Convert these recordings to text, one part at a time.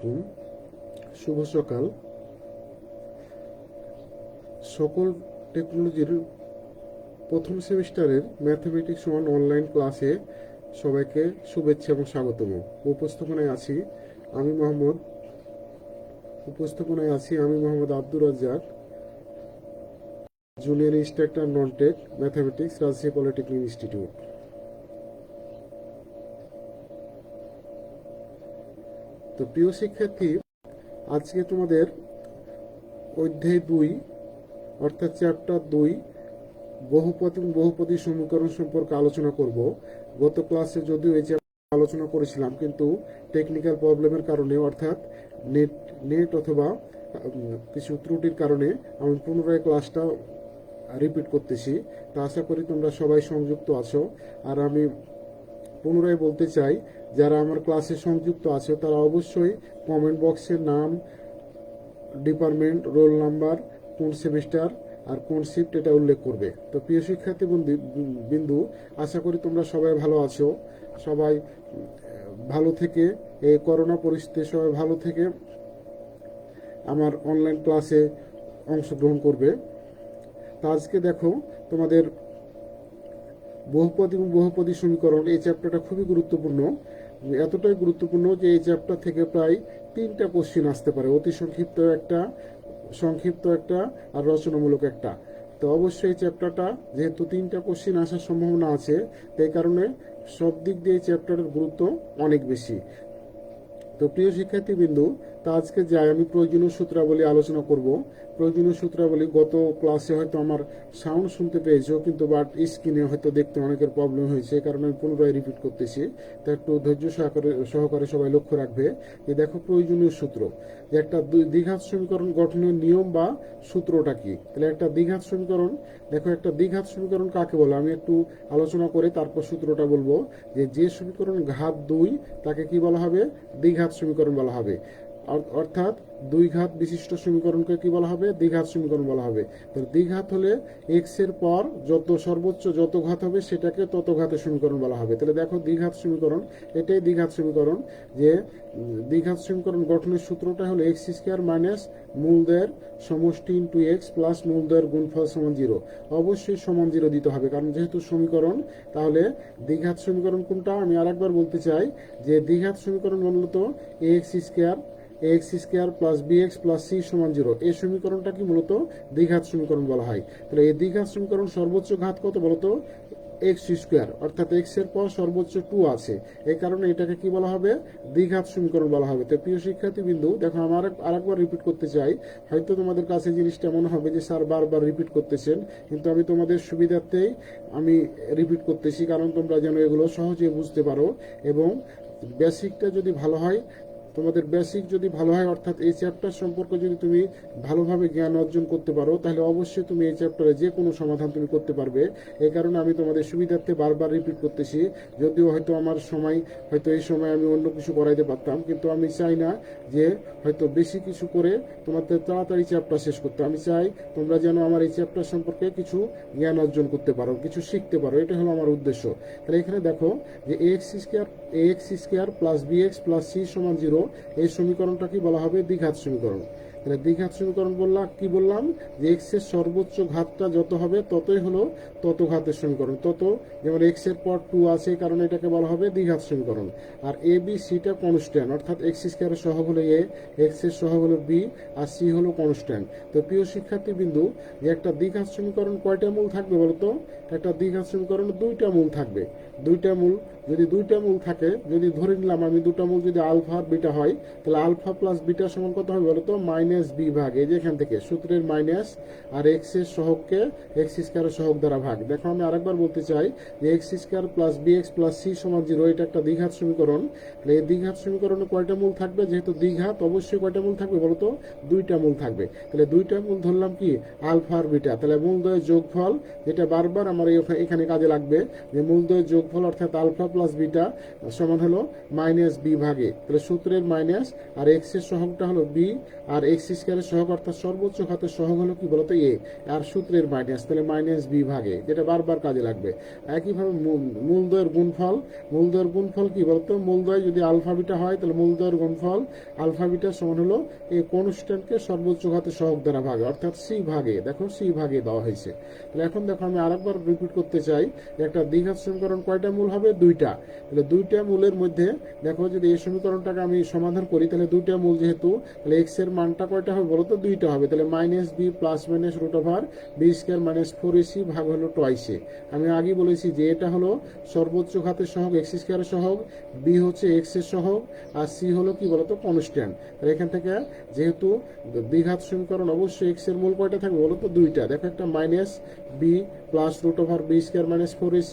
আলাইকুম। শুভ সকাল। সকল টেকনোলজির প্রথম সেমিস্টারের ম্যাথমেটিক্স ওয়ান অনলাইন ক্লাসে সবাইকে শুভেচ্ছা এবং স্বাগতম। উপস্থাপনায় আছি আমি Mohammad Abdur Razzak, junior instructor non tech mathematics, Rajshahi Polytechnic Institute. তো প্রিয় শিক্ষার্থী, আজকে তোমাদের অধ্যায় 2 অর্থাৎ চ্যাপ্টার 2 বহুপদ এবং বহুপদী সমীকরণ সম্পর্কে আলোচনা করব। গত ক্লাসে যদিও এই চ্যাপ্টার আলোচনা করেছিলাম, কিন্তু টেকনিক্যাল প্রবলেমের কারণে অর্থাৎ নেট অথবা কিছু ত্রুটির কারণে আমি পুনরায় ক্লাসটা রিপিট করতেছি। তা আশা করি তোমরা সবাই সংযুক্ত আছো। আর আমি পুনরায় বলতে চাই, যারা আমার ক্লাসে সংযুক্ত আছো তারা অবশ্যই কমেন্ট বক্সে নাম, ডিপার্টমেন্ট, রোল নাম্বার, কোন সেমিস্টার আর কোন শিফট এটা উল্লেখ করবে। তো প্রিয় শিক্ষার্থী বিন্দু, আশা করি তোমরা সবাই ভালো আছো। সবাই ভালো থেকে, এই করোনা পরিস্থিতিতে সবাই ভালো থেকে আমার অনলাইন ক্লাসে অংশগ্রহণ করবে। তা আজকে দেখো, তোমাদের বহুপদ এবং বহুপদী সমীকরণ এই চ্যাপ্টারটা খুবই গুরুত্বপূর্ণ। এতটাই গুরুত্বপূর্ণ যে এই চ্যাপ্টার থেকে প্রায় 3টা কোশ্চিন আসতে পারে, অতি সংক্ষিপ্ত একটা আর রচনামূলক একটা। তো অবশ্যই এই চ্যাপ্টারটা যেহেতু 3টা কোশ্চিন আসার সম্ভাবনা আছে, তাই কারণে সব দিক দিয়ে এই চ্যাপ্টারের গুরুত্ব অনেক বেশি। তো প্রিয় শিক্ষার্থীবৃন্দু, তা আজকে যাই আমি প্রয়োজনীয় সূত্রাবলী আলোচনা করব। প্রয়োজনীয় সূত্রাবলী, গত ক্লাসে হয়তো আমার সাউন্ড শুনতে পেয়েছো, কিন্তু বাট স্ক্রিনে হয়তো দেখতে অনেকের প্রবলেম হয়েছে, এই কারণে আমি পুনরায় রিপিট করতেছি। তো একটু ধৈর্য সহকারে সবাই লক্ষ্য রাখবে। যে দেখো, প্রয়োজনীয় সূত্র, যে একটা দ্বিঘাত সমীকরণ গঠনের নিয়ম বা সূত্রটা কি। তাহলে একটা দ্বিঘাত সমীকরণ, দেখো একটা দ্বিঘাত সমীকরণ কাকে বলে আমি একটু আলোচনা করে তারপর সূত্রটা বলবো। যে সমীকরণ ঘাত 2 তাকে কি বলা হবে? দ্বিঘাত সমীকরণ বলা হবে। অর্থাৎ দুই ঘাত বিশিষ্ট সমীকরণকে কি বলা হবে? দ্বিঘাত সমীকরণ বলা হবে। তাহলে দ্বিঘাত হলে এক্স এর পর সর্বোচ্চ যত ঘাত হবে সেটাকে তত ঘাতের সমীকরণ বলা হবে। তাহলে দেখো, দ্বিঘাত সমীকরণ, এটাই দ্বিঘাত সমীকরণ। যে দ্বিঘাত সমীকরণ গঠনের সূত্রটা হলো এক্স স্কোয়ার মাইনাস মূলদ্বয়ের সমষ্টি ইন্টু এক্স প্লাস মূলদ্বয়ের গুণফল সমান 0। অবশ্যই সমান 0 দিতে হবে, কারণ যেহেতু সমীকরণ। তাহলে দ্বিঘাত সমীকরণ কোনটা আমি আরেকবার বলতে চাই, যে দ্বিঘাত সমীকরণ মূলত x square plus b x plus c সমান 0। এই সমীকরণটা কি মূলত দ্বিঘাত সমীকরণ বলা হয়। তাহলে এই দ্বিঘাত সমীকরণ সর্বোচ্চ ঘাত কত বলতো? এক্স স্কোয়ার, অর্থাৎ এক্স এর পর সর্বোচ্চ 2 আছে, এই কারণে এটাকে কি বলা হবে? দ্বিঘাত সমীকরণ বলা হবে। তো প্রিয় শিক্ষার্থীবৃন্দু, দেখো আমার আরেকবার রিপিট করতে চাই। হয়তো তোমাদের কাছে জিনিসটা মনে হবে যে স্যার বারবার রিপিট করতেছেন, কিন্তু আমি তোমাদের সুবিধার্থেই আমি রিপিট করতেছি, কারণ তোমরা যেন এগুলো সহজে বুঝতে পারো। এবং বেসিকটা যদি ভালো হয়, তোমাদের বেসিক যদি ভালো হয়, অর্থাৎ এই চ্যাপ্টার সম্পর্কে যদি তুমি ভালোভাবে জ্ঞান অর্জন করতে পারো, তাহলে অবশ্যই তুমি এই চ্যাপ্টারে যে কোনো সমাধান তুমি করতে পারবে। এই কারণে আমি তোমাদের সুবিধার্থে বারবার রিপিট করতেছি। যদিও হয়তো আমার সময়, হয়তো এই সময় আমি অন্য কিছু করাইতে পারতাম, কিন্তু আমি চাই না যে হয়তো বেশি কিছু করে তোমাদের তাড়াতাড়ি চ্যাপ্টার শেষ করতে। আমি চাই তোমরা যেন আমার এই চ্যাপ্টার সম্পর্কে কিছু জ্ঞান অর্জন করতে পারো, কিছু শিখতে পারো, এটা হলো আমার উদ্দেশ্য। তাহলে এখানে দেখো, যে x square plus b x plus c সমান 0, এই সমীকরণটা কি বলা হবে? দ্বিঘাত সমীকরণ। তাহলে দ্বিঘাত সমীকরণ বললাম যে এক্স এর সর্বোচ্চ ঘাতটা যত হবে ততই হলো তত ঘাতের সমীকরণ। যেমন এক্স এর পর 2 আছে, এই কারণে এটাকে বলা হবে দ্বিঘাত সমীকরণ। আর এ বি সিটা কনস্ট্যান্ট, অর্থাৎ এক্স স্কোয়ারের সহগ হলো এ, এক্স এর সহগ হলো বি, আর সি হলো কনস্ট্যান্ট। তো প্রিয় শিক্ষার্থীবৃন্দু, যে একটা দ্বিঘাত সমীকরণ কয়টা মূল থাকবে বলতো? একটা দ্বিঘাত সমীকরণ 2টা মূল থাকবে। 2টা মূল, যদি 2টা মূল থাকে, যদি ধরে নিলাম আমি 2টা মূল যদি আলফা আর বিটা হয়, তাহলে আলফা প্লাস বিটা সমান কত হবে বলতো? মাইনাস বি ভাগ, এই যে এখান থেকে সূত্রের মাইনাস, আর এক্স এর সহগকে এক্স স্কোয়ারের সহগ দ্বারা ভাগ। দেখো, আমি আরেকবার বলতে চাই যে x square plus b x plus c সমান 0, এটা একটা দ্বিঘাত সমীকরণ। তাহলে এই দ্বিঘাত সমীকরণে কয়টা মূল থাকবে? যেহেতু দ্বিঘাত, অবশ্যই কয়টা মূল থাকবে বলতো? 2টা মূল থাকবে। তাহলে 2টা মূল ধরলাম কি? আলফা আর বিটা। তাহলে মূলদ্বয়ের যোগফল, যেটা বারবার আমার এখানে কাজে লাগবে, যে মূলদ্বয়ের যোগফল অর্থাৎ আলফা প্লাস বিটা সমান হলো মাইনাস বি ভাগে। তাহলে সূত্রের মাইনাস, আর এক্স এর সহগটা হলো বি, আর এক্স এক্স স্কোয়ারের সহগ অর্থাৎ সর্বোচ্চ ঘাতের সহগ হলো কি বলতো এ, আর সূত্রের মাইনাস, তাহলে মাইনাস বি ভাগে, যেটা বারবার কাজে লাগবে। একইভাবে মূলদ্বয়ের গুণফল, মূলদ্বয়ের গুণফল কি বলতো, মূলদ্বয় যদি আলফা বিটা হয় তাহলে মূলদ্বয়ের গুণফল আলফা বিটা সমান হলো এই কনস্ট্যান্টকে সর্বোচ্চ ঘাতের সহগ দ্বারা ভাগে, অর্থাৎ সি ভাগে, দেখো সি ভাগে দেওয়া হয়েছে। তাহলে এখন দেখো আমি আরেকবার রিপিট করতে চাই যে একটা দ্বিঘাত সমীকরণ কয়টা মূল হবে, দুইটা। তাহলে দুইটা মূলের মধ্যে দেখো যদি এই সমীকরণটাকে আমি সমাধান করি তাহলে দুইটা মূল যেহেতু, তাহলে এক্স এর মানটা কয়টা হবে বলো তো, দুইটা হবে। তাহলে minus b plus minus root over b square minus 4ac ভাগ হলো টয়েসে। আমি আগে বলেছি যে এটা হলো সর্বোচ্চ ঘাতের সহগ এক্স স্কোয়ারের সহগ, বি হচ্ছে এক্স এর সহগ, আর সি হলো কি বলতো কনস্ট্যান্ট। তাহলে এখান থেকে যেহেতু দ্বিঘাত সমীকরণ অবশ্যই এক্স এর মূল কয়টা থাকবে বলো তো, দুইটা। দেখো একটা minus b plus root over b square minus 4ac,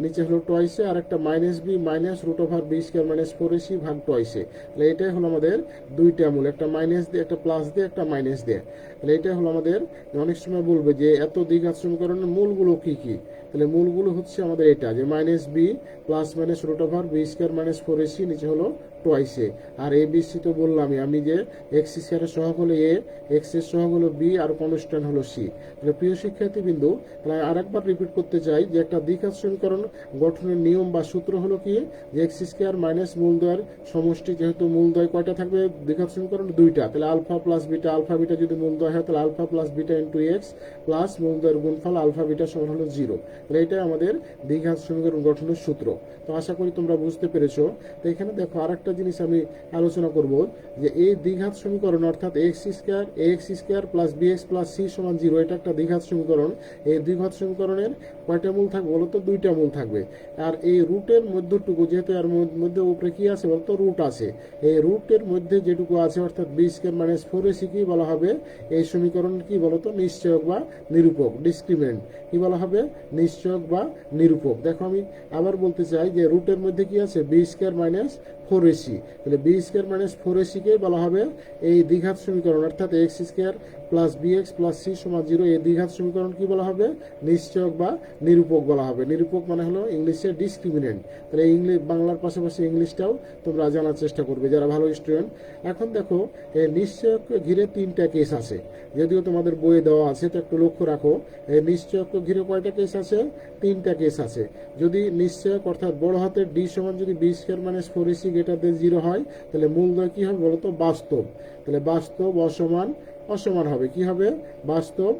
নিচে হলো টয়েসে, আর একটা minus b minus root over b square minus 4ac ভাগ টয়েসে। তাহলে এটাই হলো আমাদের দুইটা মূল, একটা মাইনাস দিয়ে একটা প্লাস দিয়ে একটা মাইনাস দিয়ে। তাহলে এটাই হলো আমাদের, অনেক সময় বলবে যে এত দ্বিঘাত সমীকরণের মূলগুলো কি কি, তাহলে মূলগুলো হচ্ছে আমাদের এটা যে minus b plus minus root over b square minus 4ac, নিচে হলো টয়েসে। আর এ বি সি তো বললামই আমি যে এক্স স্কোয়ারের সহগ হলো এ, এক্স এর সহগ হলো বি, আর কনস্ট্যান্ট হলো সি। তাহলে প্রিয় শিক্ষার্থীবৃন্দু, তাহলে আরেকবার রিপিট করতে চাই যে একটা দ্বিঘাত সমীকরণ গঠনের নিয়ম বা সূত্র হলো কি, যে এক্স স্কোয়ার মাইনাস মূলদ্বয়ের সমষ্টি, যেহেতু মূলদ্বয় কয়টা থাকবে দ্বিঘাত সমীকরণ দুইটা, তাহলে alpha plus beta, alpha beta যদি মূলদ্বয় হয় তাহলে alpha plus beta into x plus মূলদ্বয়ের গুণফল আলফা বিটা সমান হলো 0। তাহলে এটাই আমাদের দ্বিঘাত সমীকরণ গঠনের সূত্র। তো আশা করি তোমরা বুঝতে পেরেছো। তো এখানে দেখো আরেকটা জিনিস আমি আলোচনা করব যে এই দ্বিঘাত সমীকরণ অর্থাৎ x square plus b x plus c সমান 0, এটা একটা দ্বিঘাত সমীকরণ। এই দ্বিঘাত সমীকরণের কয়টা মূল থাকবে বলতো, দুইটা মূল থাকবে। আর এই রুটের মধ্যটুকু, যেহেতু এর মধ্যে উপরে কি আছে বলতো, রুট আছে, এই রুটের মধ্যে যেটুকু আছে অর্থাৎ বি স্কোয়ার মাইনাস 4ac কি বলা হবে, এই সমীকরণ কি বলতো, নিশ্চয়ক বা নিরূপক, ডিসক্রিমিনেন্ট কি বলা হবে, নিশ্চয়ক বা নিরূপক। দেখো আমি আবার বলতে চাই যে রুটের মধ্যে কি আছে, বি স্কোয়ার মাইনাস 4ac, তাহলে বি স্কোয়ার মাইনাস 4ac কে বলা হবে এই দ্বিঘাত সমীকরণ, অর্থাৎ x square plus b x plus c সমান 0, এই দ্বিঘাত সমীকরণ কি বলা হবে, নিশ্চয়ক বা নিরূপক বলা হবে। নিরূপক মানে হলো ইংলিশে ডিসক্রিমিনেন্ট। তাহলে ইংলিশ বাংলার পাশাপাশি ইংলিশটাও তোমরা জানার চেষ্টা করবে যারা ভালো স্টুডেন্ট। এখন দেখো এই নিশ্চয়ককে ঘিরে তিনটা কেস আছে, যদিও তোমাদের বইয়ে দেওয়া আছে, তো একটু লক্ষ্য রাখো। এই নিশ্চয়ককে ঘিরে কয়টা কেস আছে, তিনটা কেস আছে। যদি নিশ্চয়ক অর্থাৎ বড় হাতের ডি সমান যদি b square minus 4ac greater than 0 হয়, তাহলে মূলদ্বয় কি হবে বলতো, বাস্তব। তাহলে বাস্তব অসমান অসমান হবে, কি হবে, বাস্তব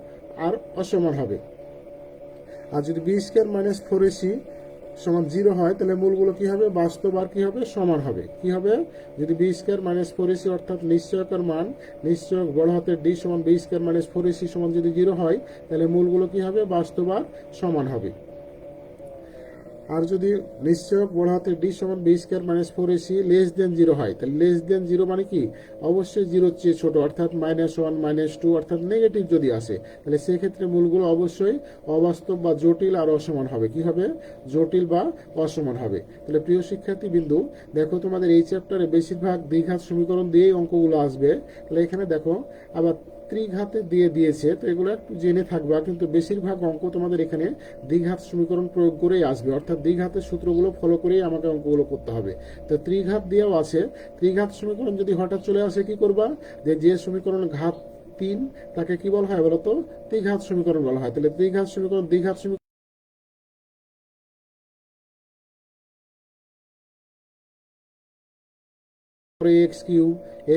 আর অসমান হবে। আর যদি বি স্কোয়ার মাইনাস 4ac সমান 0 হয় তাহলে মূলগুলো কি হবে, বাস্তব আর কি হবে, সমান হবে। কি হবে, যদি বি স্কোয়ার মাইনাস 4ac অর্থাৎ নিশ্চয়কের মান, নিশ্চয়ক বড় হাতের ডি সমান বি স্কোয়ার মাইনাস 4ac সমান যদি 0 হয় তাহলে মূলগুলো কি হবে, বাস্তব আর সমান হবে। আর যদি নিশ্চয়ক বড় হাতের ডি সমান b square minus 4ac less than 0 হয়, তাহলে লেস দেন 0 মানে কি, অবশ্যই 0 চেয়ে ছোট, অর্থাৎ -1 -2 অর্থাৎ নেগেটিভ যদি আসে, তাহলে সেক্ষেত্রে মূলগুলো অবশ্যই অবাস্তব বা জটিল আর অসমান হবে। কি হবে, জটিল বা অসমান হবে। তাহলে প্রিয় শিক্ষার্থী বিন্দু, দেখো তোমাদের এই চ্যাপ্টারে বেশিরভাগ দ্বিঘাত সমীকরণ দিয়েই অঙ্কগুলো আসবে। তাহলে এখানে দেখো আবার ত্রিঘাতে দিয়ে দিয়েছে, তো এগুলো একটু জেনে থাকবা, কিন্তু বেশিরভাগ অঙ্ক তোমাদের এখানে দ্বিঘাত সমীকরণ প্রয়োগ করেই আসবে, অর্থাৎ দ্বিঘাতের সূত্রগুলো ফলো করেই আমাকে অঙ্কগুলো করতে হবে। তো ত্রিঘাত দিয়েও আছে, ত্রিঘাত সমীকরণ যদি হঠাৎ চলে আসে কি করবা, যে সমীকরণ ঘাত 3 তাকে কি বলা হয় বলতো, ত্রিঘাত সমীকরণ বলা হয়। তাহলে ত্রিঘাত সমীকরণ, দ্বিঘাত সমীকরণ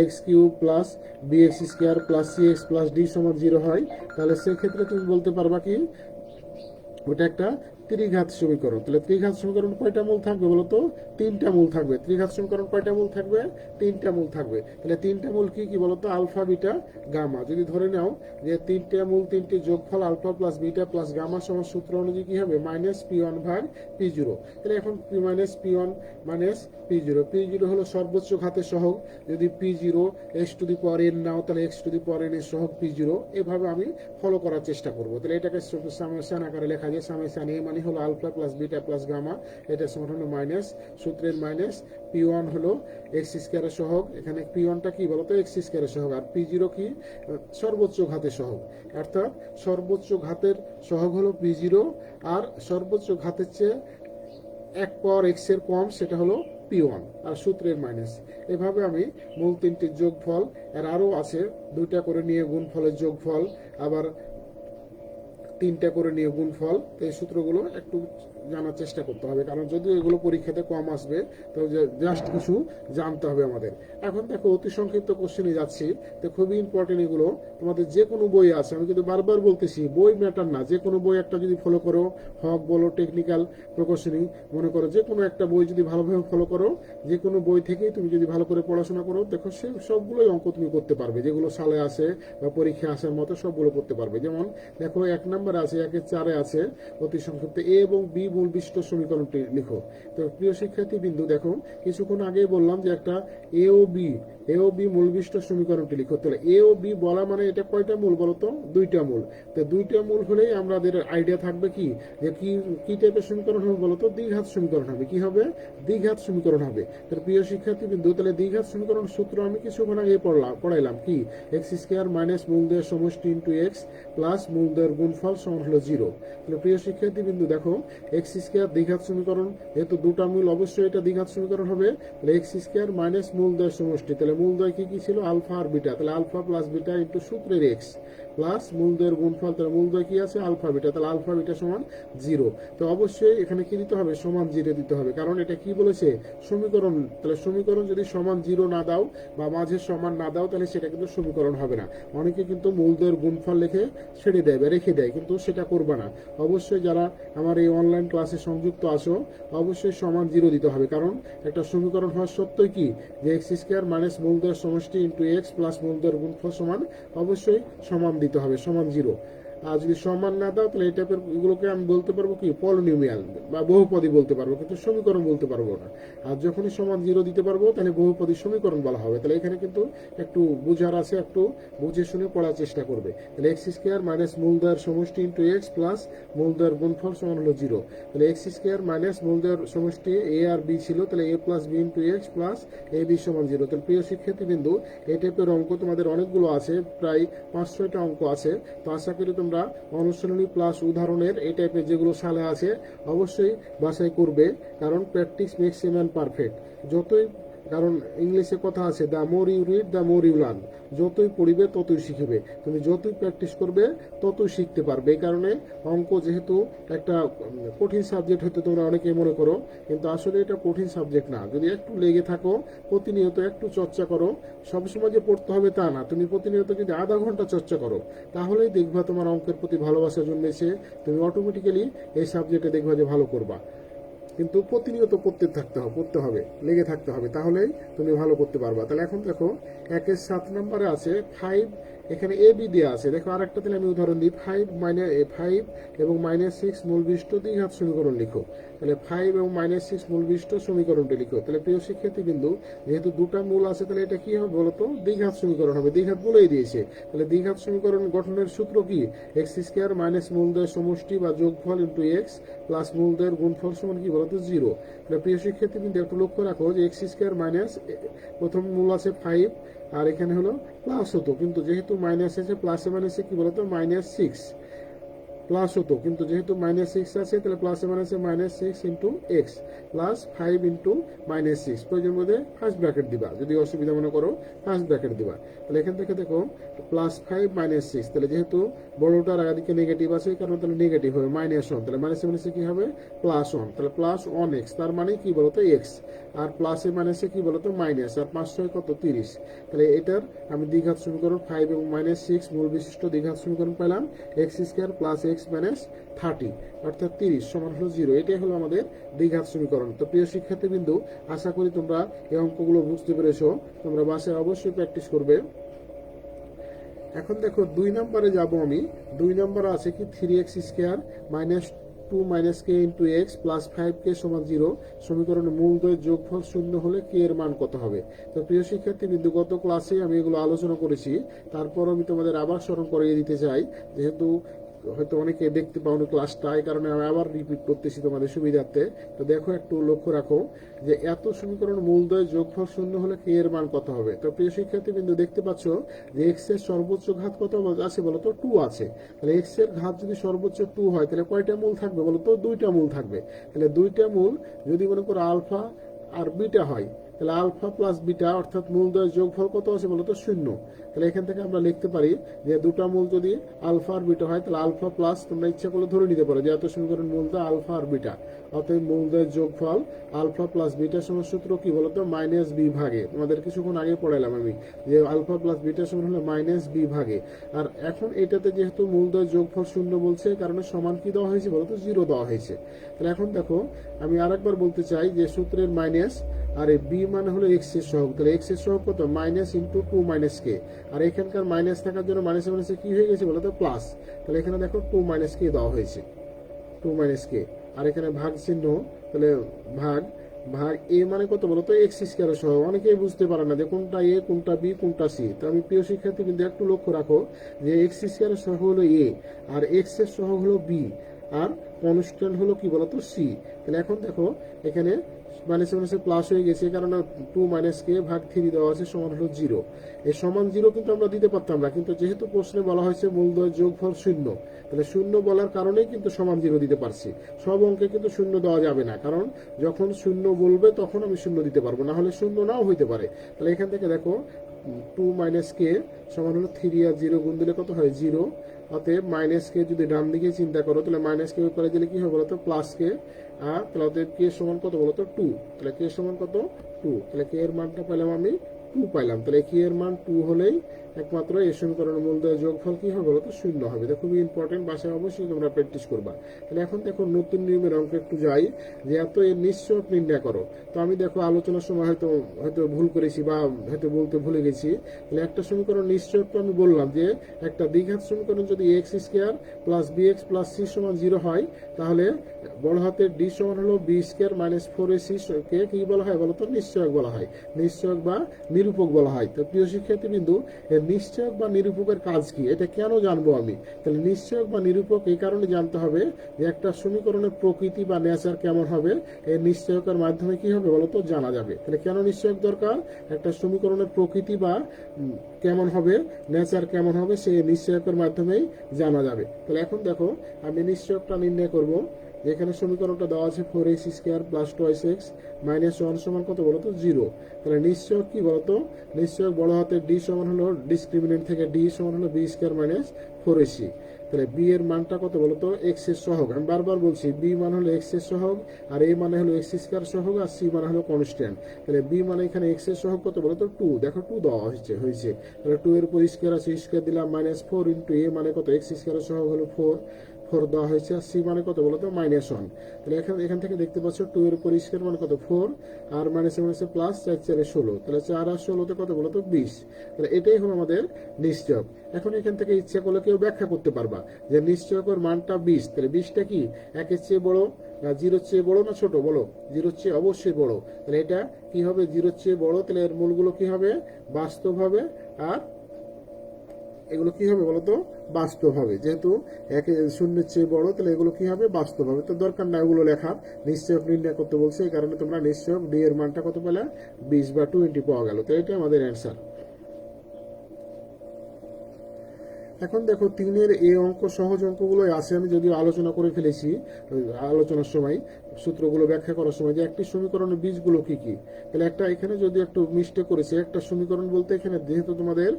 x cube plus b x square plus c x plus d সমান 0 হয়, তাহলে সেক্ষেত্রে তুমি বলতে পারবা কি, ওটা একটা ত্রিঘাত সমীকরণ। তাহলে ত্রিঘাত সমীকরণ কয়টা মূল থাকবে বলতো, তিনটা মূল থাকবে। ত্রিঘাত সমীকরণ কয়টা মূল থাকবে, তিনটা মূল থাকবে। তাহলে তিনটা মূল কি কি বলতো, আলফা বিটা গামা। যদি ধরে নাও যে তিনটা মূল, তিনটি যোগফল alpha plus beta plus gamma সমান সূত্র অনুযায়ী কি হবে, মাইনাস P1 ভাগ P0। তাহলে এখন minus P1 minus P0, P0 হলো সর্বোচ্চ ঘাতের সহগ। যদি P0 x⁴n নাও তাহলে x⁴n এর সহগ P0। এভাবে আমি ফলো করার চেষ্টা করবো। তাহলে এটাকে সামেশন আকারে লেখা যায়, সামেশন এ মানে হলো alpha plus beta plus gamma, এটা সমান হলো মাইনাস সূত্রের মাইনাস P1 হলো এক্স স্কোয়ারের সহগ, এখানে P1টা কি বলতো, এক্স স্কোয়ারের সহগ, আর P0 কি, সর্বোচ্চ ঘাতের সহগ। অর্থাৎ সর্বোচ্চ ঘাতের সহগ হলো P0, আর সর্বোচ্চ ঘাতের চেয়ে 1 পাওয়ার x এর কম সেটা হলো P1 আর সূত্রের মাইনাস। এভাবে আমি মূল তিনটির যোগফল, এর আরও আছে 2টা করে নিয়ে গুণফলের যোগফল, আবার 3টা করে নিয়ে গুণফল, তো এই সূত্রগুলো একটু জানার চেষ্টা করতে হবে, কারণ যদিও এগুলো পরীক্ষাতে কম আসবে, তো জাস্ট কিছু জানতে হবে আমাদের। এখন দেখো অতি সংক্ষিপ্ত কোশ্চেনে যাচ্ছি, তো খুবই ইম্পর্টেন্ট এগুলো। তোমাদের যে কোনো বই আছে, আমি কিন্তু বারবার বলতেছি বই ম্যাটার না, যে কোনো বই একটা যদি ফলো করো, হক বলো, টেকনিক্যাল, প্রকৌশলী, মনে করো যে কোনো একটা বই যদি ভালোভাবে ফলো করো, যে কোনো বই থেকেই তুমি যদি ভালো করে পড়াশোনা করো, দেখো সে সবগুলোই অঙ্ক তুমি করতে পারবে, যেগুলো সালে আসে বা পরীক্ষা আসার মতো সবগুলো করতে পারবে। যেমন দেখো 1 নম্বরে আছে, 1-4 আছে অতি সংক্ষিপ্ত এ এবং বি মূল বিশিষ্ট সমীকরণটি লিখো। তো প্রিয় শিক্ষার্থী বিন্দু, দেখো কিছুক্ষণ আগেই বললাম যে একটা এ ও বি মূল বিশিষ্ট সমীকরণটি লিখো। তাহলে এ ও বি বলা মানে এটা কয়টা মূল বলো তো? 2টা মূল। তো 2টা মূল হলেই আমাদের আইডিয়া থাকবে কি, যে কি টাইপের সমীকরণ হবে বলো তো? দ্বিঘাত সমীকরণ হবে। কি হবে? দ্বিঘাত সমীকরণ হবে। তাহলে প্রিয় শিক্ষার্থী বিন্দু, তাহলে দ্বিঘাত সমীকরণ সূত্র আমি কিছুক্ষণ আগে পড়াইলাম কি, x² মাইনাস মূলদের সমষ্টি ইন্টু এক্স প্লাস মূলদের গুণফল সমান হলো 0। তাহলে প্রিয় শিক্ষার্থী বিন্দু দেখো, x² দ্বিঘাত সমীকরণ, যেহেতু 2টা মূল অবশ্যই এটা দ্বিঘাত সমীকরণ হবে। তাহলে x² মাইনাস মূলদের সমষ্টি, তাহলে মূলদ্বয় কি ছিল? আলফা আর বিটা, তাহলে আলফা প্লাস বিটা ইন্টু সূত্রের x প্লাস মূলদ্বয়ের গুণফল, তাহলে মূলদ্বয় কি আছে? আলফা বিটা, তাহলে আলফা বিটা সমান 0। তো অবশ্যই এখানে কি দিতে হবে? সমান 0 দিতে হবে, কারণ এটা কি বলেছে? সমীকরণ। তাহলে সমীকরণ যদি সমান 0 না দাও বা মাঝে সমান না দাও, তাহলে সেটা কিন্তু সমীকরণ হবে না। অনেকে কিন্তু মূলদ্বয়ের গুণফল লিখে ছেড়ে দেয় বা রেখে দেয়, কিন্তু সেটা করবে না। অবশ্যই যারা আমার এই অনলাইন ক্লাসে সংযুক্ত আছো, অবশ্যই সমান 0 দিতে হবে, কারণ একটা সমীকরণ হওয়া সত্ত্বই কি, যে x² মাইনাস মূলদ্বয়ের সমষ্টি ইন্টু এক্স প্লাস মূলদ্বয়ের গুণফল সমান, অবশ্যই সমান দিতে হবে, সমান 0। আর যদি সমান না দাও, তাহলে এই টাইপের এগুলোকে আমি বলতে পারবো কি, পলিনোমিয়াল বা বহুপদী বলতে পারবো, কিন্তু সমীকরণ বলতে পারবো না। আর যখনই সমান 0 দিতে পারবো, তাহলে বহুপদী সমীকরণ বলা হবে। তাহলে এখানে কিন্তু একটু বুঝার আছে, একটু বুঝে শুনে পড়ার চেষ্টা করবে। তাহলে x² মাইনাস মূলদ্বয়ের সমষ্টি ইন্টু এক্স প্লাস মূলদ্বয়ের গুণফল সমান হলো 0। তাহলে x² মাইনাস মূলদ্বয়ের সমষ্টি এ আর বি ছিল, তাহলে a plus b into x plus a b সমান 0। তাহলে প্রিয় শিক্ষার্থী বিন্দু, এই টাইপের অঙ্ক তোমাদের অনেকগুলো আছে, প্রায় 5-6টা অঙ্ক আছে। তো আশা করি তোমরা অনুশীলনী প্লাস উদাহরণের এই টাইপের যেগুলো সালে আছে অবশ্যই বাছাই করবে, কারণ practice makes a man perfect. যতই, কারণ ইংলিশে কথা আছে, the more you read the more you learn, যতই পড়িবে ততই শিখিবে। তুমি যতই প্র্যাকটিস করবে ততই শিখতে পারবে। এই কারণে অঙ্ক যেহেতু একটা কঠিন সাবজেক্ট হতে তোমরা অনেকেই মনে করো, কিন্তু আসলে এটা কঠিন সাবজেক্ট না। যদি একটু লেগে থাকো, প্রতিনিয়ত একটু চর্চা করো, সবসময় যে পড়তে হবে তা না, তুমি প্রতিনিয়ত যদি আধা ঘন্টা চর্চা করো, তাহলেই দেখবা তোমার অঙ্কের প্রতি ভালোবাসা জন্মেছে, তুমি অটোমেটিক্যালি এই সাবজেক্টে দেখবা যে ভালো করবা। কিন্তু প্রতিনিয়ত পড়তে হবে, লেগে থাকতে হবে, তাহলেই তুমি ভালো করতে পারবা। তাহলে এখন দেখো 1-7 নম্বরে আছে 5, এখানে এ বি দেওয়া আছে। দেখো আরেকটা তাহলে আমি উদাহরণ দিই, 5 এবং -6 মূল বিশিষ্ট দ্বিঘাত সমীকরণ লিখো। তাহলে 5 এবং -6 মূল বিশিষ্ট সমীকরণটি লিখো। তাহলে প্রিয় শিক্ষার্থী বিন্দু, যেহেতু 2টা মূল আছে, তাহলে এটা কি হবে বলতো? দ্বিঘাত সমীকরণ হবে। দ্বিঘাত বলেই দিয়েছে। তাহলে দ্বিঘাত সমীকরণ গঠনের সূত্র কি, x² মাইনাস মূলদ্বয়ের সমষ্টি বা যোগফল ইন্টু এক্স প্লাস মূলদ্বয়ের গুণফল সমান কি বলতো? 0। তাহলে প্রিয় শিক্ষার্থী বিন্দু, একটু লক্ষ্য রাখো যে x² মাইনাস, প্রথম মূল আছে 5, আর এখানে হলো প্লাস হতো, কিন্তু যেহেতু মাইনাস আছে, প্লাসে মাইনাসে কি বলতো? -6 প্লাস হতো, কিন্তু যেহেতু -6 আছে, তাহলে প্লাসে মাইনাসে -6 ইন্টু এক্স প্লাস 5 ইন্টু -6, প্রয়োজন বোধে ফার্স্ট ব্র্যাকেট দিবা, যদি অসুবিধা মনে করো ফার্স্ট ব্র্যাকেট দিবা। তাহলে এখান থেকে দেখো +5 -6, তাহলে যেহেতু বড়টার আগে নেগেটিভ আছে, কারণ তাহলে নেগেটিভ হবে, -1, তাহলে মাইনাসে মাইনাসে কি হবে? +1, তাহলে +1x, তার মানে কি বলতো? এক্স, আর প্লাসে মাইনাসে কি বলতো? মাইনাস, আর 5 কত? 30। তাহলে এটার আমি দ্বিঘাত সমীকরণ 5 এবং -6 মূল বিশিষ্ট দ্বিঘাত সমীকরণ পেলাম, x² প্লাস এক্স মাইনাস 30 অর্থাৎ 30 সমান হলো 0। এটাই হলো আমাদের দ্বিঘাত সমীকরণ। তো প্রিয় শিক্ষার্থী বিন্দু, আশা করি তোমরা এই অঙ্কগুলো বুঝতে পেরেছো। তোমরা বাসায় অবশ্যই প্র্যাকটিস করবে। এখন দেখো 2 নম্বরে যাব আমি। 2 নম্বরে আছে কি, 3x² minus 2 - k into x plus 5k সমান 0 সমীকরণের মূলদ্বয়ের যোগফল 0 হলে k এর মান কত হবে? তো প্রিয় শিক্ষার্থী বিন্দু, গত ক্লাসে আমি এগুলো আলোচনা করেছি, তারপর আমি তোমাদের আবার স্মরণ করিয়ে দিতে চাই, যেহেতু হয়তো অনেকে দেখতে পাওনি ক্লাসটা, এই কারণে আমি আবার রিপিট করতেছি তোমাদের সুবিধার্থে। তো দেখো, একটু লক্ষ্য রাখো যে এত সমীকরণ মূলদ্বয়ের যোগফল 0 হলে k এর মান কত হবে? তো প্রিয় শিক্ষার্থী বিন্দু, দেখতে পাচ্ছ যে x এর সর্বোচ্চ ঘাত কত আছে বলতো? 2 আছে। তাহলে x এর ঘাত যদি সর্বোচ্চ 2 হয়, তাহলে কয়টা মূল থাকবে বলতো? 2টা মূল থাকবে। তাহলে 2টা মূল যদি মনে করো আলফা আর বিটা হয়, তাহলে আলফা প্লাস বিটা অর্থাৎ মূলদ্বয়ের যোগফল কত আছে বলতো? শূন্য। তাহলে এখান থেকে আমরা লিখতে পারি যে দুটা মূল যদি আলফা আর বিটা হয় তাহলে আলফা প্লাস, তোমরা ইচ্ছা করলে ধরে নিতে পারো যে এত সমীকরণ মূলদ্বয় আলফা আর বিটা, অতএব মূলদ্বয়ের যোগফল আলফা প্লাস বিটা সমান সূত্র কি বলতো? মাইনাস বি ভাগে। তোমাদের কিছুক্ষণ আগে পড়াইলাম আমি যে আলফা প্লাস বিটা সমান হলো মাইনাস বি ভাগে। আর এখন এটাতে যেহেতু মূলদ্বয়ের যোগফল শূন্য বলছে, কারণে সমান কি দেওয়া হয়েছে বলতো? জিরো দেওয়া হয়েছে। তাহলে এখন দেখো আমি আরেকবার বলতে চাই যে সূত্রের মাইনাস আর এই বি মানে হলো এক্স এর সহগ, তাহলে এক্স এর সহগ কত? মাইনাস ইন্টু টু মাইনাস কে, আর এখানকার মাইনাস থাকার জন্য মাইনাসে মাইনাসে কি হয়ে গেছে বলতো? প্লাস। তাহলে এখানে দেখো টু মাইনাস কে দেওয়া হয়েছে, টু মাইনাস কে, আর এখানে ভাগ চিহ্ন, তাহলে ভাগ ভাগ এ মানে কত বলতো? এক্স স্কোয়ারের সহ। অনেকেই বুঝতে পারে না যে কোনটা এ কোনটা বি কোনটা সি। তো আমি প্রিয় শিক্ষার্থী কিন্তু একটু লক্ষ্য রাখো যে এক্স স্কোয়ারের সহ হলো এ, আর এক্স এর সহ হলো বি, আর কনস্ট্যান্ট হলো কি বলতো? সি। তাহলে এখন দেখো এখানে মাইনাসে মাইনাসে প্লাস হয়ে গেছে, কারণ টু মাইনাস কে ভাগ থ্রি দেওয়া আছে সমান হলো জিরো। এই সমান জিরো কিন্তু আমরা দিতে পারতাম না, কিন্তু যেহেতু প্রশ্নে বলা হয়েছে মূলদ্বয়ের যোগফল শূন্য, তাহলে শূন্য বলার কারণেই কিন্তু সমান জিরো দিতে পারছি। সব অঙ্কে কিন্তু শূন্য দেওয়া যাবে না, কারণ যখন শূন্য বলবে তখন আমি শূন্য দিতে পারবো, না হলে শূন্য নাও হইতে পারে। তাহলে এখান থেকে দেখো টু মাইনাস কে সমান হলো থ্রি, আর জিরো গুণ দিলে কত হয়? জিরো। অতএব মাইনাস কে যদি ডান দিকে চিন্তা করো তাহলে মাইনাস কে উপরে দিলে কি হবে বলতো? প্লাস কে। আর তাহলে অতএব কে সমান কত বলতো? টু। তাহলে কে সমান কত? টু। তাহলে কে এর মানটা পেলাম আমি টু পাইলাম। তাহলে কে এর মান টু হলেই একমাত্র এই সমীকরণের মূলদ্বয়ের যোগফল কি হবে বলতো? শূন্য হবে। এটা খুবই ইম্পর্টেন্ট, বাসায় অবশ্যই তোমরা প্র্যাকটিস করবা। তাহলে এখন দেখো নতুন নিয়মের অঙ্ক একটু যাই, যে এত এর নিশ্চয়ক নির্ণয় করো। তো আমি দেখো আলোচনার সময় হয়তো হয়তো ভুল করেছি বা হয়তো বলতে ভুলে গেছি। তাহলে একটা সমীকরণ নিশ্চয়ক তো আমি বললাম যে একটা দ্বিঘাত সমীকরণ যদি x square plus b x plus c সমান জিরো হয়, তাহলে বড় হাতের ডি সমান হলো b square minus four a c কে কি বলা হয় বলতো? নিশ্চয়ক বলা হয়, নিশ্চয়ক বা নিরূপক বলা হয়। তো প্রিয় শিক্ষার্থী বিন্দু, নিশ্চয়ক বা নিরূপকের কাজ কি এটা কেন জানবো আমি? তাহলে নিশ্চয়ক বা নিরূপক এই কারণে জানতে হবে যে একটা সমীকরণের প্রকৃতি বা নেচার কেমন হবে এই নিশ্চয়কের মাধ্যমে কি হবে বলতো? জানা যাবে। তাহলে কেন নিশ্চয়ক দরকার? একটা সমীকরণের প্রকৃতি বা কেমন হবে, নেচার কেমন হবে, সেই নিশ্চয়কের মাধ্যমেই জানা যাবে। তাহলে এখন দেখো আমি নিশ্চয়কটা নির্ণয় করব। যেখানে সমীকরণটা দেওয়া আছে four x square plus twice x minus one সমান কত বলতো? জিরো। তাহলে নিশ্চয়ক কি বলতো? নিশ্চয়ক বড় হাতের ডি সমান হলো ডিসক্রিমিনেন্ট থেকে ডি সমান হলো b square minus four ac. তাহলে বি এর মানটা কত বলতো? এক্স এর সহগ। আমি বারবার বলছি বি মানে হলো এক্স এর সহগ, আর এ মানে হলো এক্স স্কোয়ার সহগ, আর সি মানে হলো কনস্ট্যান্ট। তাহলে বি মানে এখানে এক্স এর সহগ কত বলতো? টু। দেখো টু দেওয়া হয়েছে। তাহলে টু এর উপর স্কোয়ার আছে, স্কোয়ার দিলাম মাইনাস ফোর ইন্টু এ মানে কত? এক্স স্কোয়ারের সহগ হলো ফোর, ফোর দেওয়া হয়েছে, আর সি মানে কত বলতো? Minus one. তাহলে এখান থেকে দেখতে পাচ্ছ টু এর উপর স্কোয়ার মানে কত? ফোর, আর মাইনাসে মাইনাসে প্লাস, চার চারে 16। তাহলে 4 আর 16তে কত বলতো? 20। তাহলে এটাই হলো আমাদের নিশ্চয়ক। এখন এখান থেকে ইচ্ছা করলে কেউ ব্যাখ্যা করতে পারবা যে নিশ্চয়কের মানটা 20, তাহলে 20টা কি একের চেয়ে বড় না জিরোর চেয়ে বড় না ছোট? বলো। জিরোর চেয়ে অবশ্যই বড়। তাহলে এটা কি হবে? জিরোর চেয়ে বড়। তাহলে এর মূলগুলো কি হবে? বাস্তব হবে। আর এগুলো কি হবে বলতো? বাস্তব হবে। যেহেতু একে শূন্যের চেয়ে বড়, তাহলে এগুলো কি হবে? বাস্তব হবে। তো দরকার না এগুলো লেখার, নিশ্চয়ক নির্ণয় করতে বলছে, এই কারণে তোমরা নিশ্চয়ক ডি এর মানটা কত পেলে? 20 বা 20 পাওয়া গেল। তো এটা আমাদের অ্যান্সার। এখন দেখো তিনের এই অঙ্ক সহজ অঙ্কগুলো আছে, আমি যদিও আলোচনা করে ফেলেছি আলোচনার সময়, সূত্রগুলো ব্যাখ্যা করার সময়, যে একটি সমীকরণের বীজগুলো কি কি। তাহলে একটা এখানে যদি একটু মিস্টেক করেছে, একটা সমীকরণ বলতে এখানে যেহেতু তোমাদের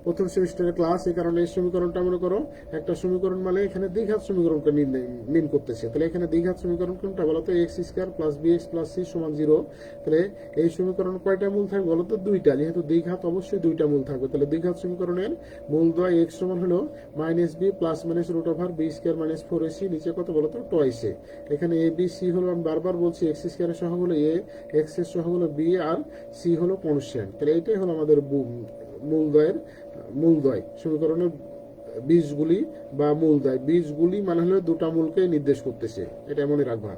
প্রথম সেমিস্টারের ক্লাস, এই কারণে এই সমীকরণটা মনে করো একটা সমীকরণ মানে এখানে দ্বিঘাত সমীকরণকে মিন করতেছে। তাহলে এখানে দ্বিঘাত সমীকরণ কোনটা বলতো? X square plus b x plus c সমান জিরো। তাহলে এই সমীকরণ কয়টা মূল থাকবে বলতো? দুইটা। যেহেতু দ্বিঘাত অবশ্যই দুইটা মূল থাকবে। তাহলে দ্বিঘাত সমীকরণের মূলদ্বয় এক্স সমান হলো minus b plus minus root over b square minus four ac, নিচে কত বলতো? টয়েস এ। এখানে এ বি সি হলো, আমি বারবার বলছি এক্স স্কোয়ারের সহগ হলো এ, এক্স এর সহগ হলো বি, আর সি হলো কনস্ট্যান্ট। তাহলে এটাই হলো আমাদের মূলদ্বয় সমীকরণের বীজগুলি বা মূলদ্বয়। বীজগুলি মানে হলো দুটা মূলকে নির্দেশ করতেছে, এটা মনে রাখবা।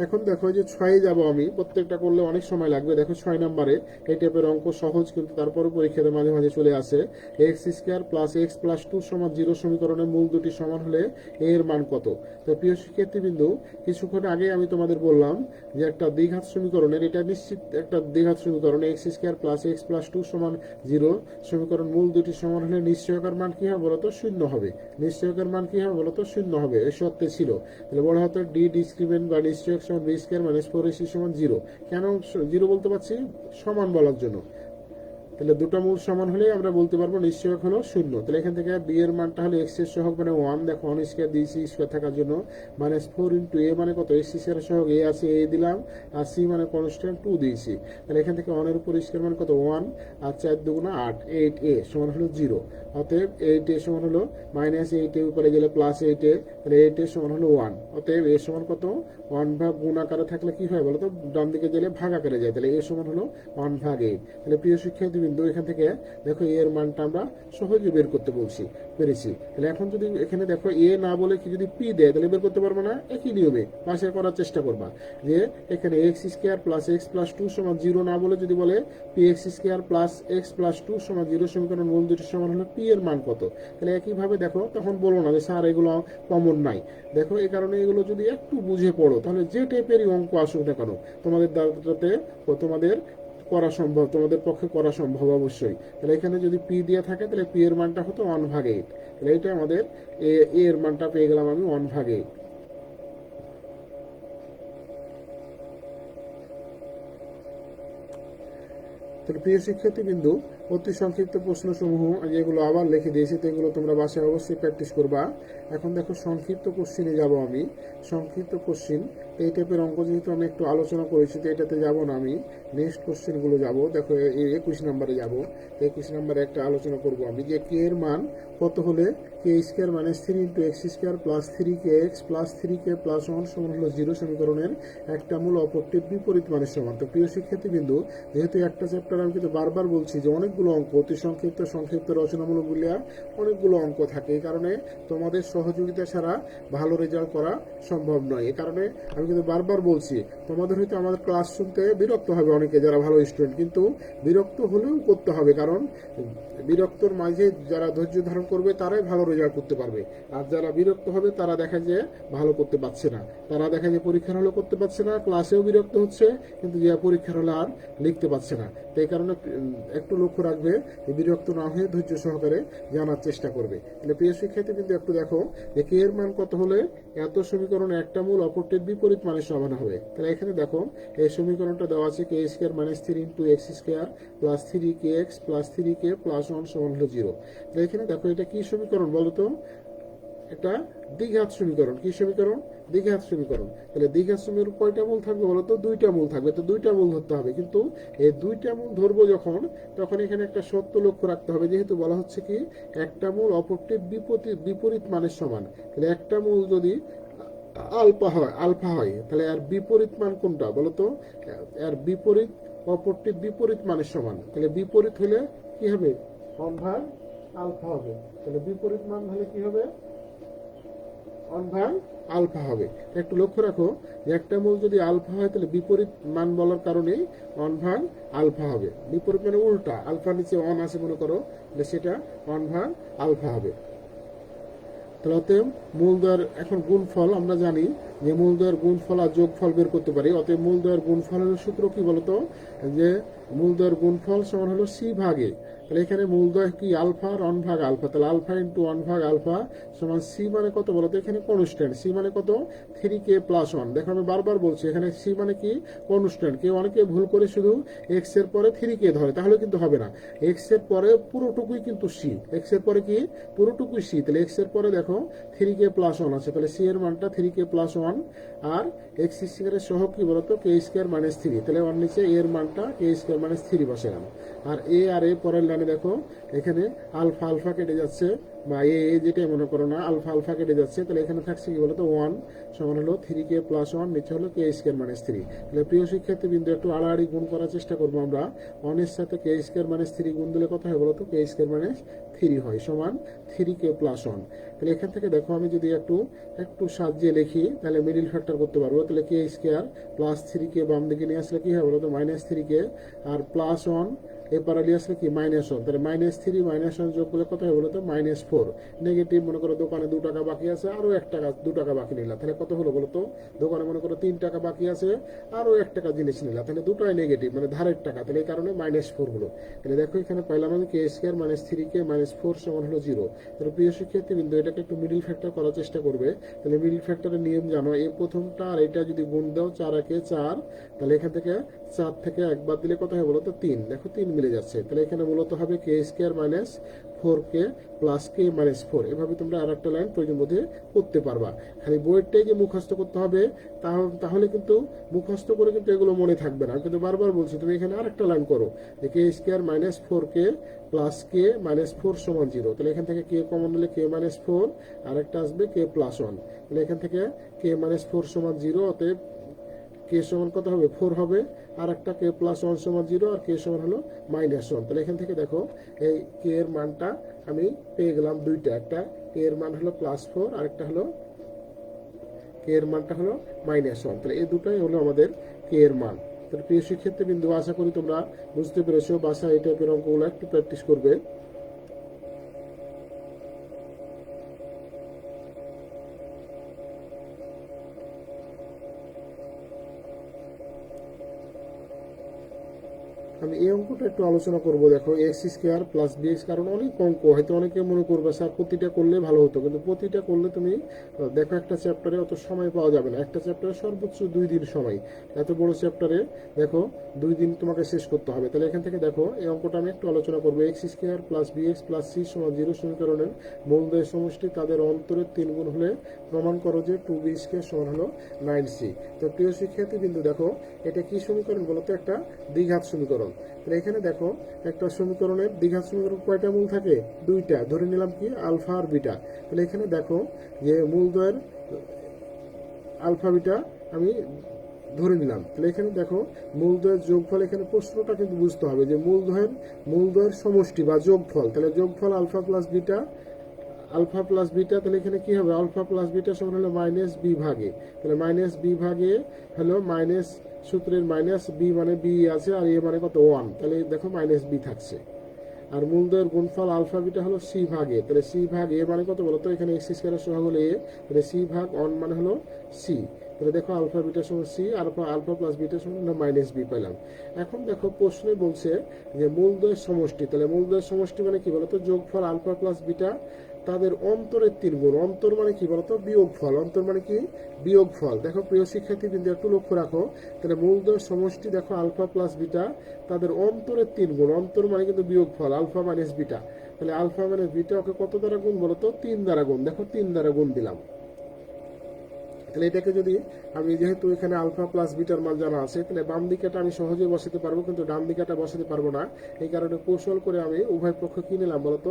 এখন দেখো যে 6 যাব আমি, প্রত্যেকটা করলে অনেক সময় লাগবে। দেখো 6 নম্বরে এই টাইপের অঙ্ক সহজ, কিন্তু তারপরে পরীক্ষাতে মাঝে মাঝে চলে আসে। X square plus x plus 2 সমান 0 সমীকরণের মূল দুটি সমান হলে এর মান কত? তো প্রিয় শিক্ষার্থীবৃন্দ, কিছুক্ষণ আগে আমি তোমাদের বললাম যে একটা দ্বিঘাত সমীকরণের, এটা নিশ্চিত একটা দ্বিঘাত সমীকরণ, x square plus x plus 2 সমান 0 সমীকরণ মূল দুটি সমান হলে নিশ্চয়কার মান কি হবে বলতো? শূন্য হবে। নিশ্চয়কার মান কি হবে বলতো? শূন্য হবে। এই সত্যে ছিল। তাহলে বড় হাতের ডি ডিসক্রিমিনেন্ট বা নিশ্চয়ক সমান বি স্কোয়ার মাইনাস 4ac সমান 0। কেন 0 বলতে পারছি? সমান বলার জন্য। তাহলে দুটো মূল সমান হলে আমরা বলতে পারবো নিশ্চয়ক হলো শূন্য। তাহলে এখান থেকে বি এর মানটা হলো এক্স এর সহগ মানে 1, দেখো 1 স্কোয়ার দিয়েছি স্কোয়ার থাকার জন্য, মাইনাস 4 ইন্টু এ মানে কত? এক্স স্কোয়ার সহগ এ আছে, এ দিলাম, আর সি মানে কনস্ট্যান্ট 2 দিয়েছি। তাহলে এখান থেকে 1 এর উপর স্কোয়ার মানে কত? 1, আর 4 দুগুণা 8, 8a সমান হলো 0। অতএব 8a সমান হলো মাইনাস 8a উপরে গেলে প্লাস 8a, তাহলে 8a সমান হলো 1। অতএব a সমান কত? 1 ভাগ গুণ আকারে থাকলে কি হয় বলতো? ডান দিকে গেলে ভাগ আকারে যায়। তাহলে a সমান হলো 1 ভাগ 8। তাহলে প্রিয় শিক্ষার্থীবৃন্দ, এখান থেকে দেখো এর মানটা আমরা সহজে বের করতে পেরেছি। তাহলে এখন যদি এখানে দেখো এ না বলে কি যদি পি দেয়, তাহলে বের করতে পারবো না? একই নিয়মে পাশে করার চেষ্টা করবা, যে এখানে x square plus x plus 2 সমান 0 না বলে যদি বলে P x square plus x plus 2 সমান 0 সমীকরণ মূল দুটি সমান হলো পি এর মান কত? তাহলে একইভাবে দেখো, তখন বলো না যে স্যার এগুলো কমন নাই। দেখো এই কারণে এগুলো যদি একটু বুঝে পড়ো, তাহলে যে টাইপেরই অঙ্ক আসুক না কেন তোমাদের দ্বারাতে তোমাদের করা সম্ভব, তোমাদের পক্ষে করা সম্ভব অবশ্যই। তাহলে এখানে যদি পি দিয়ে থাকে, তাহলে পি এর মানটা হতো 1 ভাগ 8। তাহলে এটা আমাদের এ এর মানটা পেয়ে গেলাম আমি 1 ভাগ 8। তাহলে প্রিয় শিক্ষার্থীবৃন্দু, অতি সংক্ষিপ্ত প্রশ্নসমূহ যেগুলো আবার লিখে দিয়েছি, তো এগুলো তোমরা বাসায় অবশ্যই প্র্যাকটিস করবা। এখন দেখো সংক্ষিপ্ত কোশ্চিনে যাব আমি। সংক্ষিপ্ত কোশ্চিন এই টাইপের অঙ্ক যেহেতু আমি একটু আলোচনা করেছি, তো এটাতে যাব না আমি, নেক্সট কোশ্চেনগুলো যাব। দেখো 21 নম্বরে যাব। 21 নম্বরে একটা আলোচনা করব আমি, যে কে এর মান কত হলে k square minus 3 into x square plus 3কে এক্স প্লাস 3কে প্লাস 1 সমান হলো 0 সমীকরণের একটা মূল অপরটির বিপরীত মানের সমান। তো প্রিয় শিক্ষার্থীবৃন্দু, যেহেতু একটা চ্যাপ্টার আমি কিন্তু বারবার বলছি যে অনেকগুলো অঙ্ক, অতি সংক্ষিপ্ত রচনামূলক বলিয়া অনেকগুলো অঙ্ক থাকে, এই কারণে তোমাদের সহযোগিতা ছাড়া ভালো রেজাল্ট করা সম্ভব নয়। এই কারণে আমি কিন্তু বারবার বলছি, তোমাদের হয়তো আমাদের ক্লাস শুনতে বিরক্ত হবে অনেকে যারা ভালো স্টুডেন্ট, কিন্তু বিরক্ত হলেও করতে হবে, কারণ বিরক্তর মাঝে যারা ধৈর্য ধারণ করবে তারাই ভালো রেজাল্ট করতে পারবে। আর যারা বিরক্ত হবে তারা দেখা যায় ভালো করতে পারছে না, তারা দেখা যায় পরীক্ষার হলে করতে পারছে না, ক্লাসেও বিরক্ত হচ্ছে, কিন্তু যে পরীক্ষার হলে আর লিখতে পারছে না। তো এই কারণে একটু লক্ষ্য রাখবে, বিরক্ত না হয়ে ধৈর্য সহকারে জানার চেষ্টা করবে। তাহলে প্রিয় শিক্ষার্থী কিন্তু একটু দেখো যে কে এর মান কত হলে এত সমীকরণ একটা মূল অপরটির বিপরীত মানের সমান হবে। তাহলে এখানে দেখো এই সমীকরণটা দেওয়া আছে k square minus 3 into x square plus 3কে এক্স প্লাস 3কে প্লাস 1 সমান হলো 0। তাহলে এখানে দেখো এটা কি সমীকরণ বলতো? এটা দ্বিঘাত সমীকরণ। কি সমীকরণ? দ্বিঘাত সমীকরণ। তাহলে দ্বিঘাত সমীকরণ কয়টা মূল থাকবে বলতো? 2টা মূল থাকবে। তো 2টা মূল ধরতে হবে, কিন্তু এই 2টা মূল ধরবো যখন, তখন এখানে একটা সত্য লক্ষ্য রাখতে হবে, যেহেতু বলা হচ্ছে কি একটা মূল অপরটির বিপরীত মানের সমান। তাহলে একটা মূল যদি আলফা হয়, তাহলে এর বিপরীত মান কোনটা বলতো? এর বিপরীত অপরটির বিপরীত মানের সমান। তাহলে বিপরীত হলে কি হবে? 1 ভাগ আলফা হবে। তাহলে বিপরীত মান হলে কি হবে? 1 ভাগ আলফা হবে। একটু লক্ষ্য রাখো যে একটা মূল যদি আলফা হয়, তাহলে বিপরীত মান বলার কারণে 1 ভাগ আলফা হবে। বিপরীত মানে উল্টা, আলফা নিচে 1 আছে মনে করো, তাহলে সেটা 1 ভাগ আলফা হবে। তাহলে অতএব মূলদ্বয়ের এখন গুণফল আমরা জানি যে মূলদ্বয়ের গুণফল আর যোগফল বের করতে পারি। অতএব মূলদ্বয়ের গুণফলের সূত্র কি বলতো? যে মূলদ্বয়ের গুণফল সমান হলো সি ভাগে। তাহলে এখানে মূলদ্বয় কি? আলফা আর 1 ভাগ আলফা। তাহলে আলফা ইন্টু 1 ভাগ আলফা সমান সি মানে কত বলতো? এখানে কনস্ট্যান্ট। সি মানে কত? 3কে প্লাস 1। দেখো আমি বারবার বলছি, এখানে সি মানে কি? কনস্ট্যান্ট। কেউ অনেকে ভুল করে শুধু এক্স এর পরে 3কে ধরে, তাহলে কিন্তু হবে না। এক্স এর পরে পুরোটুকুই কিন্তু সি। এক্স এর পরে কি? পুরোটুকুই সি। তাহলে এক্স এর পরে দেখো 3কে প্লাস 1 আছে, তাহলে সি এর মানটা 3কে প্লাস 1, আর এক্স স্কোয়ারের সহগ কি বলতো? কে স্কোয়ার মাইনাস 3। তাহলে 1 নিচে এর মানটা কে স্কোয়ার মাইনাস 3 বসালাম। আর এ আর এ পরের লাইনে দেখো এখানে আলফা আলফা কেটে যাচ্ছে, বা এ যেটাই মনে করো না, আলফা আলফা কেটে যাচ্ছে। তাহলে এখানে থাকছে কি বলতো? 1 সমান হলো 3কে প্লাস 1, নিচে হলো কে স্কোয়ার মাইনাস 3। তাহলে প্রিয় শিক্ষার্থী বিন্দু একটু আড়াআড়ি গুণ করার চেষ্টা করবো আমরা। 1 এর সাথে কে স্কোয়ার মাইনাস 3 গুণ দিলে কত হয় বলতো? কে স্কোয়ার মাইনাস 3 হয়, সমান 3কে প্লাস 1। তাহলে এখান থেকে দেখো আমি যদি একটু সাজিয়ে লিখি, তাহলে মিডিল ফ্যাক্টর করতে পারবো। তাহলে কে স্কোয়ার প্লাস 3কে বাম দিকে নিয়ে আসলে কি হবে বলো তো -3কে, আর +1 এপারে নিয়ে আসলে কি -1, তাহলে -3 -1 যোগ করলে কত হবে বলো তো -4। নেগেটিভ মনে করো দোকানে 2 টাকা বাকি আছে, আরও 1 টাকা 2 টাকা বাকি নিলাম, তাহলে কত হলো বলো তো? দোকানে মনে করো 3 টাকা বাকি আছে, আরও 1 টাকা জিনিস নিলাম, তাহলে দুটোই নেগেটিভ মানে ধারের টাকা, তাহলে এই কারণে -4 হলো। তাহলে দেখো এখানে পাইলাম আমি কে স্কোয়ার -3কে -4 সমান হলো 0। তাহলে প্রিয় শিক্ষার্থী বিন্দু এটাকে একটু মিডিল ফ্যাক্টর করার চেষ্টা করবে। তাহলে মিডিল ফ্যাক্টরের নিয়ম জানো, এই প্রথমটা আর এটা যদি গুণ দাও 4 একে 4, তাহলে এখান থেকে 4 থেকে 1 বাদ দিলে কত হবে বলো তো? 3। দেখো 3 মিলে যাচ্ছে, তাহলে এখানে মূলত হবে কে স্কোয়ার -4কে প্লাস কে -4। এভাবে তোমরা আর একটা লাইন প্রয়োজন বোধে করতে পারবা। খালি বইয়েরটাই যে মুখস্থ করতে হবে তাহলে কিন্তু মুখস্থ করে কিন্তু এগুলো মনে থাকবে না। কিন্তু বারবার বলছি তুমি এখানে আরেকটা লাইন করো, যে কে স্কোয়ার -4কে প্লাস কে -4 সমান 0। তাহলে এখান থেকে কে কমন নিলে কে -4, আর একটা আসবে কে +1। তাহলে এখান থেকে কে -4 সমান 0, অতএব কে সমান কত হবে? 4 হবে, আর একটা কে +1 সমান 0, আর কে সমান হলো -1। তাহলে এখান থেকে দেখো এই কে এর মানটা আমি পেয়ে গেলাম দুইটা, একটা কে এর মান হলো +4, আর একটা হলো কে এর মানটা হলো -1। তাহলে এই দুটাই হলো আমাদের কে এর মান। তাহলে প্রিয় শিক্ষার্থী বিন্দু, আশা করি তোমরা বুঝতে পেরেছো। বাসায় এই টাইপের অঙ্কগুলো একটু প্র্যাকটিস করবে। আমি এই অঙ্কটা একটু আলোচনা করব। দেখো x square plus b x, কারণ অনেক অঙ্ক হয়তো অনেকে মনে করবে স্যার প্রতিটা করলে ভালো হতো, কিন্তু প্রতিটা করলে তুমি দেখো একটা চ্যাপ্টারে অত সময় পাওয়া যাবে না। একটা চ্যাপ্টারে সর্বোচ্চ 2 দিন সময়, এত বড় চ্যাপ্টারে দেখো 2 দিন তোমাকে শেষ করতে হবে। তাহলে এখান থেকে দেখো এই অঙ্কটা আমি একটু আলোচনা করবো। X square plus b x plus c সমান 0 সমীকরণের মূলদ্বয়ের সমষ্টি তাদের অন্তরের 3 গুণ হলে প্রমাণ করো যে 2b স্কোয়ার সমান হলো 9c। তো প্রিয় শিক্ষার্থী বিন্দু দেখো এটা কি সমীকরণ বলতো? একটা দ্বিঘাত সমীকরণ। তাহলে এখানে দেখো একটা সমীকরণের দ্বিঘাত সমীকরণ কয়টা মূল থাকে? 2টা। ধরে নিলাম কি আলফা আর বিটা। তাহলে এখানে দেখো যে মূলদ্বয়ের আলফা বিটা আমি ধরে নিলাম। তাহলে এখানে দেখো মূলদ্বয়ের যোগফল, এখানে প্রশ্নটা কিন্তু বুঝতে হবে যে মূলদ্বয়ের সমষ্টি বা যোগফল। তাহলে যোগফল আলফা প্লাস বিটা, তাহলে এখানে কি হবে? আলফা প্লাস বিটা সমান হলো -b ভাগে। তাহলে -b ভাগে হলো মাইনাস, সূত্রের -b মানে b আছে, আর এ মানে কত? 1। তাহলে দেখো -b থাকছে। আর মূলদ্বয়ের গুণফল আলফা বিটা হলো c ভাগে। তাহলে c ভাগ এ মানে কত বলো তো? এখানে x স্কয়ারের সহগ হলো a, তাহলে c ভাগ 1 মানে হলো c। তাহলে দেখো আলফা বিটা সমান c, আর আলফা প্লাস বিটা সমান -b পেলাম। এখন দেখো প্রশ্নে বলছে যে মূলদ্বয়ের সমষ্টি। তাহলে মূলদ্বয়ের সমষ্টি মানে কি বলতো? যোগফল আলফা প্লাস বিটা তাদের অন্তরের 3 গুণ। অন্তর মানে কি বলতো? বিয়োগফল। অন্তর মানে কি? বিয়োগফল। দেখো প্রিয় শিক্ষার্থী বিন্দু একটু লক্ষ্য রাখো। তাহলে মূলদ্বয়ের সমষ্টি দেখো আলফা প্লাস বিটা তাদের অন্তরের 3 গুণ। অন্তর মানে কিন্তু বিয়োগফল, আলফা মাইনাস বিটা। তাহলে আলফা মাইনাস বিটা ওকে কত দ্বারা গুণ বলতো? 3 দ্বারা গুণ। দেখো 3 দ্বারা গুণ দিলাম। তাহলে এটাকে যদি আমি, যেহেতু এখানে আলফা প্লাস বিটার মান জানা আছে, তাহলে বাম দিকেটা আমি সহজে বসাতে পারবো, কিন্তু ডান দিকেটা বসাতে পারবো না। এই কারণে কৌশল করে আমি উভয় পক্ষ কি নিলাম বলতো?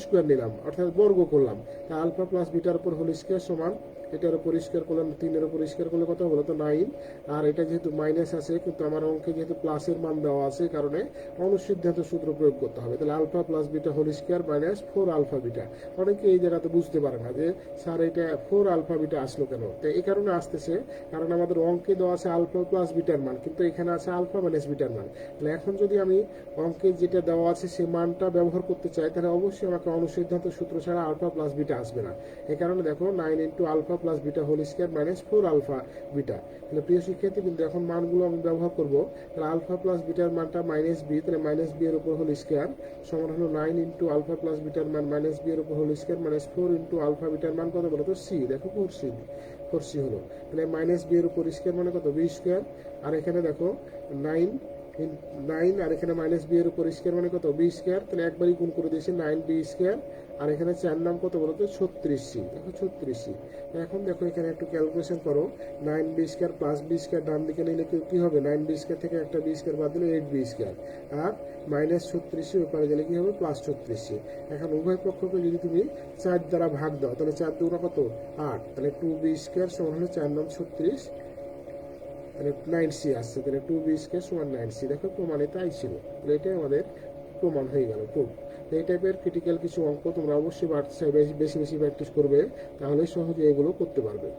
স্কোয়ার নিলাম, অর্থাৎ বর্গ করলাম। তা আলফা প্লাস বিটার উপর হোল স্কোয়ার সমান, এটার উপর স্কোয়ার করলাম, 3-এর উপর স্কোয়ার করলে কত বলো তো? 9। আর এটা যেহেতু মাইনাস আছে, কিন্তু আমার অঙ্কে যেহেতু প্লাসের মান দেওয়া আছে, কারণে অনুসিদ্ধান্ত সূত্র প্রয়োগ করতে হবে। তাহলে alpha plus beta whole square minus 4 alpha beta. অনেকে এই জায়গাতে বুঝতে পারে না যে স্যার এটা 4 আলফা বিটা আসলো কেন। তো এই কারণে আসতেছে, কারণ আমাদের অঙ্কে দেওয়া আছে আলফা প্লাস বিটার মান, কিন্তু এখানে আছে আলফা মাইনাস বিটার মান। তাহলে এখন যদি আমি অঙ্কে যেটা দেওয়া আছে সেই মানটা ব্যবহার করতে চাই, তাহলে অবশ্যই আমাকে অনুসিদ্ধান্ত সূত্র ছাড়া আলফা প্লাস বিটা আসবে না। এই কারণে দেখো 9 into alpha plus beta whole square minus 4 alpha beta. তাহলে প্রিয় শিক্ষার্থী কিন্তু এখন মানগুলো আমি ব্যবহার করবো। তাহলে আলফা প্লাস বিটার মানটা -b, তাহলে -b এর উপর হোল স্কোয়ার সমান হলো 9 ইন্টু আলফা প্লাস বিটার মান -b এর উপর whole square minus 4 into alpha বিটার মান কত বলো তো? c। দেখো 4c হলো। তাহলে -b এর উপর স্কোয়ার মানে কত? b square. আর এখানে দেখো 9, আর এখানে -b এর উপর স্কোয়ার মানে কত? b square. তাহলে একবারই গুণ করে দিয়েছি 9b স্কোয়ার। আর এখানে 4 নাম কত বলতো? 36c। দেখো 36c। এখন দেখো এখানে একটু ক্যালকুলেশন করো। 9b square plus b square ডান দিকে নিলে কি হবে? 9b স্কোয়ার থেকে একটা b স্কোয়ার বাদ দিলে 8b স্কোয়ার, আর -36c ওপারে গেলে কি হবে? +36c। এখন উভয় পক্ষকে যদি তুমি 4 দ্বারা ভাগ দাও, তাহলে 4 দুগুণা কত? 8। তাহলে 2b স্কোয়ার সমান হলো 4 নাম 36, তাহলে 9c আসছে। তাহলে 2b স্কোয়ার সমান 9c। দেখো প্রমাণিত আইছিল। তাহলে এটাই আমাদের প্রমাণ হয়ে গেল, প্রুফ। এই টাইপের ক্রিটিক্যাল কিছু অঙ্ক তোমরা অবশ্যই বেশি বেশি প্র্যাকটিস করবে, তাহলে সহজে এগুলো করতে পারবে।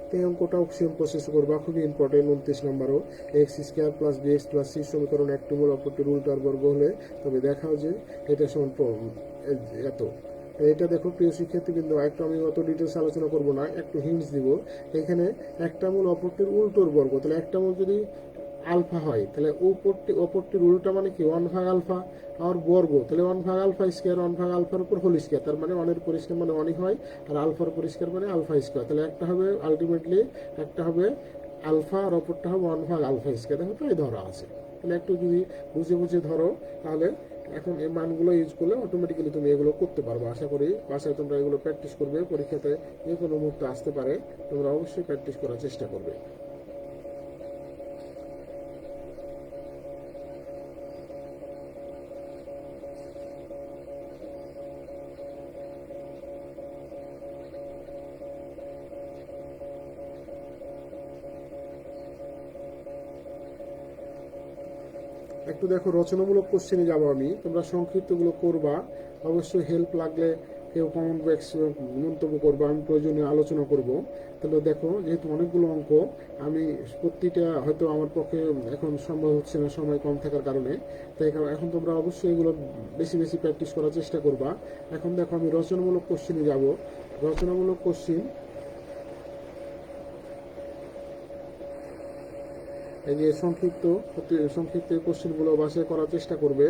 তো এই অঙ্কটাও সেম প্রসেস করবা, খুবই ইম্পর্টেন্ট। 29 নম্বরও x square plus b x plus c সমীকরণ একটি মূল অপরটির উল্টার বর্গ হলে তবে দেখাও যে এটা সমান এত। এটা দেখো প্রিয় শিক্ষার্থীবৃন্দ, একটু আমি অত ডিটেলস আলোচনা করব না, একটু হিন্টস দিব। এখানে একটা মূল অপরটির উল্টোর বর্গ, তাহলে একটা মূল যদি আলফা হয় তাহলে অপরটির উল্টা মানে কি 1/, আলফা আর বর্গ, তাহলে 1/, আলফা স্কোয়ার, 1/, আলফার উপর হোল স্কোয়ার, তার মানে 1 এর পরিষ্কার মানে 1 হয়, আর আলফার পরিষ্কার মানে আলফা স্কোয়ার। তাহলে একটা হবে আলটিমেটলি একটা হবে আলফা আর অপরটা হবে 1/, আলফা স্কোয়ার। দেখো প্রায় ধরা আছে, তাহলে একটু যদি বুঝে বুঝে ধরো তাহলে এখন এই মানগুলো ইউজ করলে অটোমেটিক্যালি তুমি এগুলো করতে পারবে। আশা করি বাসায় তোমরা এগুলো প্র্যাকটিস করবে, পরীক্ষাতে যে কোনো মুহূর্তে আসতে পারে, তোমরা অবশ্যই প্র্যাকটিস করার চেষ্টা করবে। একটু দেখো রচনামূলক কোশ্চেনে যাবো আমি, তোমরা সংক্ষিপ্তগুলো করবা, অবশ্যই হেল্প লাগলে কেউ কমেন্ট বক্স মন্তব্য করবো, আমি প্রয়োজনীয় আলোচনা করব। তাহলে দেখো যেহেতু অনেকগুলো অঙ্ক, আমি প্রতিটা হয়তো আমার পক্ষে এখন সম্ভব হচ্ছে না সময় কম থাকার কারণে, তাই এখন তোমরা অবশ্যই এগুলো বেশি বেশি প্র্যাকটিস করার চেষ্টা করবা। এখন দেখো আমি রচনামূলক কোশ্চেনে যাব। রচনামূলক কোশ্চেন এই যে সংক্ষিপ্ত কোশ্চেনগুলো বাসায় করার চেষ্টা করবে,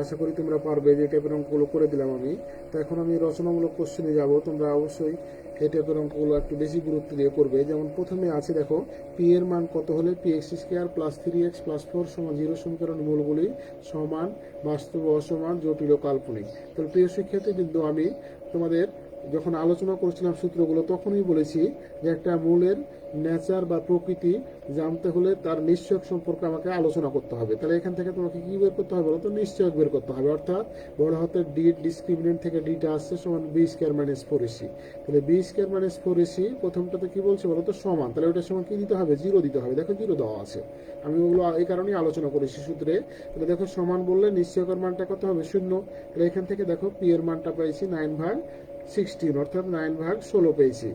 আশা করি তোমরা পারবে। যে টাইপের অঙ্কগুলো করে দিলাম আমি। তো এখন আমি রচনামূলক কোশ্চেনে যাব, তোমরা অবশ্যই এই টাইপের অঙ্কগুলো একটু বেশি গুরুত্ব দিয়ে করবে। যেমন প্রথমে আছে দেখো, পি এর মান কত হলে P x square plus 3x plus 4 সমান 0 সমীকরণ মূলগুলি সমান, বাস্তব, অসমান, জটিল ও কাল্পনিক। তাহলে প্রিয় শিক্ষার্থী, কিন্তু আমি তোমাদের যখন আলোচনা করছিলাম সূত্রগুলো তখনই বলেছি যে একটা মূলের নেচার বা প্রকৃতি জানতে হলে তার নিশ্চয়ক সম্পর্কে আমাকে আলোচনা করতে হবে। তাহলে এখান থেকে তোমাকে কি বের করতে হবে বলো তো? নিশ্চয়ক বের করতে হবে। অর্থাৎ বড় হাতের ডি ডিসক্রিমিনেন্ট থেকে ডিটা আসছে সমান বি স্কোয়ার মাইনাস 4ac। তাহলে বি স্কোয়ার মাইনাস 4ac প্রথমটাতে কি বলছে বলো তো? সমান। তাহলে ওটার সমান কি দিতে হবে? 0 দিতে হবে। দেখো 0 দেওয়া আছে, আমি ওগুলো এই কারণেই আলোচনা করেছি সূত্রে। তাহলে দেখো সমান বললে নিশ্চয়কের মানটা কত হবে? 0। তাহলে এখান থেকে দেখো পি এর মানটা পাইছি 9/16, অর্থাৎ 9/16 পেয়েছি।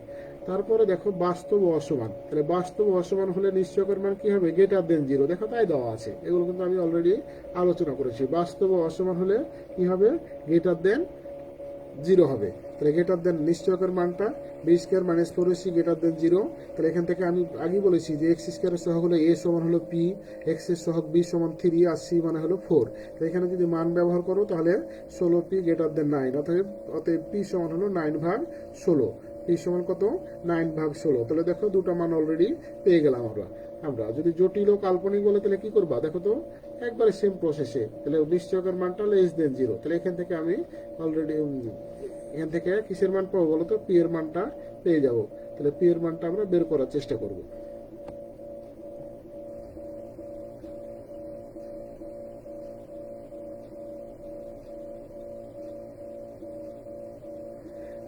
তারপরে দেখো বাস্তব ও অসমান, তাহলে বাস্তব ও অসমান হলে নিশ্চয়কের মান কি হবে? Greater than 0। দেখো তাই দেওয়া আছে, এগুলো কিন্তু আমি অলরেডি আলোচনা করেছি। বাস্তব ও অসমান হলে কি হবে? গ্রেটার দেন 0 হবে। তাহলে গ্রেটার দেন নিশ্চয়কের মানটা b square minus 4ac greater than 0। তাহলে এখান থেকে আমি আগে বলেছি যে এক্স স্কোয়ারের সহগ হলো এ সমান হলো পি, এক্স এর সহগ বি সমান 3 আর সি মানে হলো 4। তো এখানে যদি মান ব্যবহার করো তাহলে 16p গ্রেটার দেন 9, অতএব পি সমান হলো 9/16। পি সমান কত? 9/16। তাহলে দেখো দুটো মান অলরেডি পেয়ে গেলাম আমরা যদি জটিল ও কাল্পনিক বলে তাহলে কি করবা? দেখো তো একবারে সেম প্রসেসে। তাহলে নিশ্চয়কের মানটা লেস দেন 0। তাহলে এখান থেকে আমি অলরেডি এখান থেকে কিসের মান পাবো বলো তো? পি এর মানটা পেয়ে যাব। তাহলে পি এর মানটা আমরা বের করার চেষ্টা করব।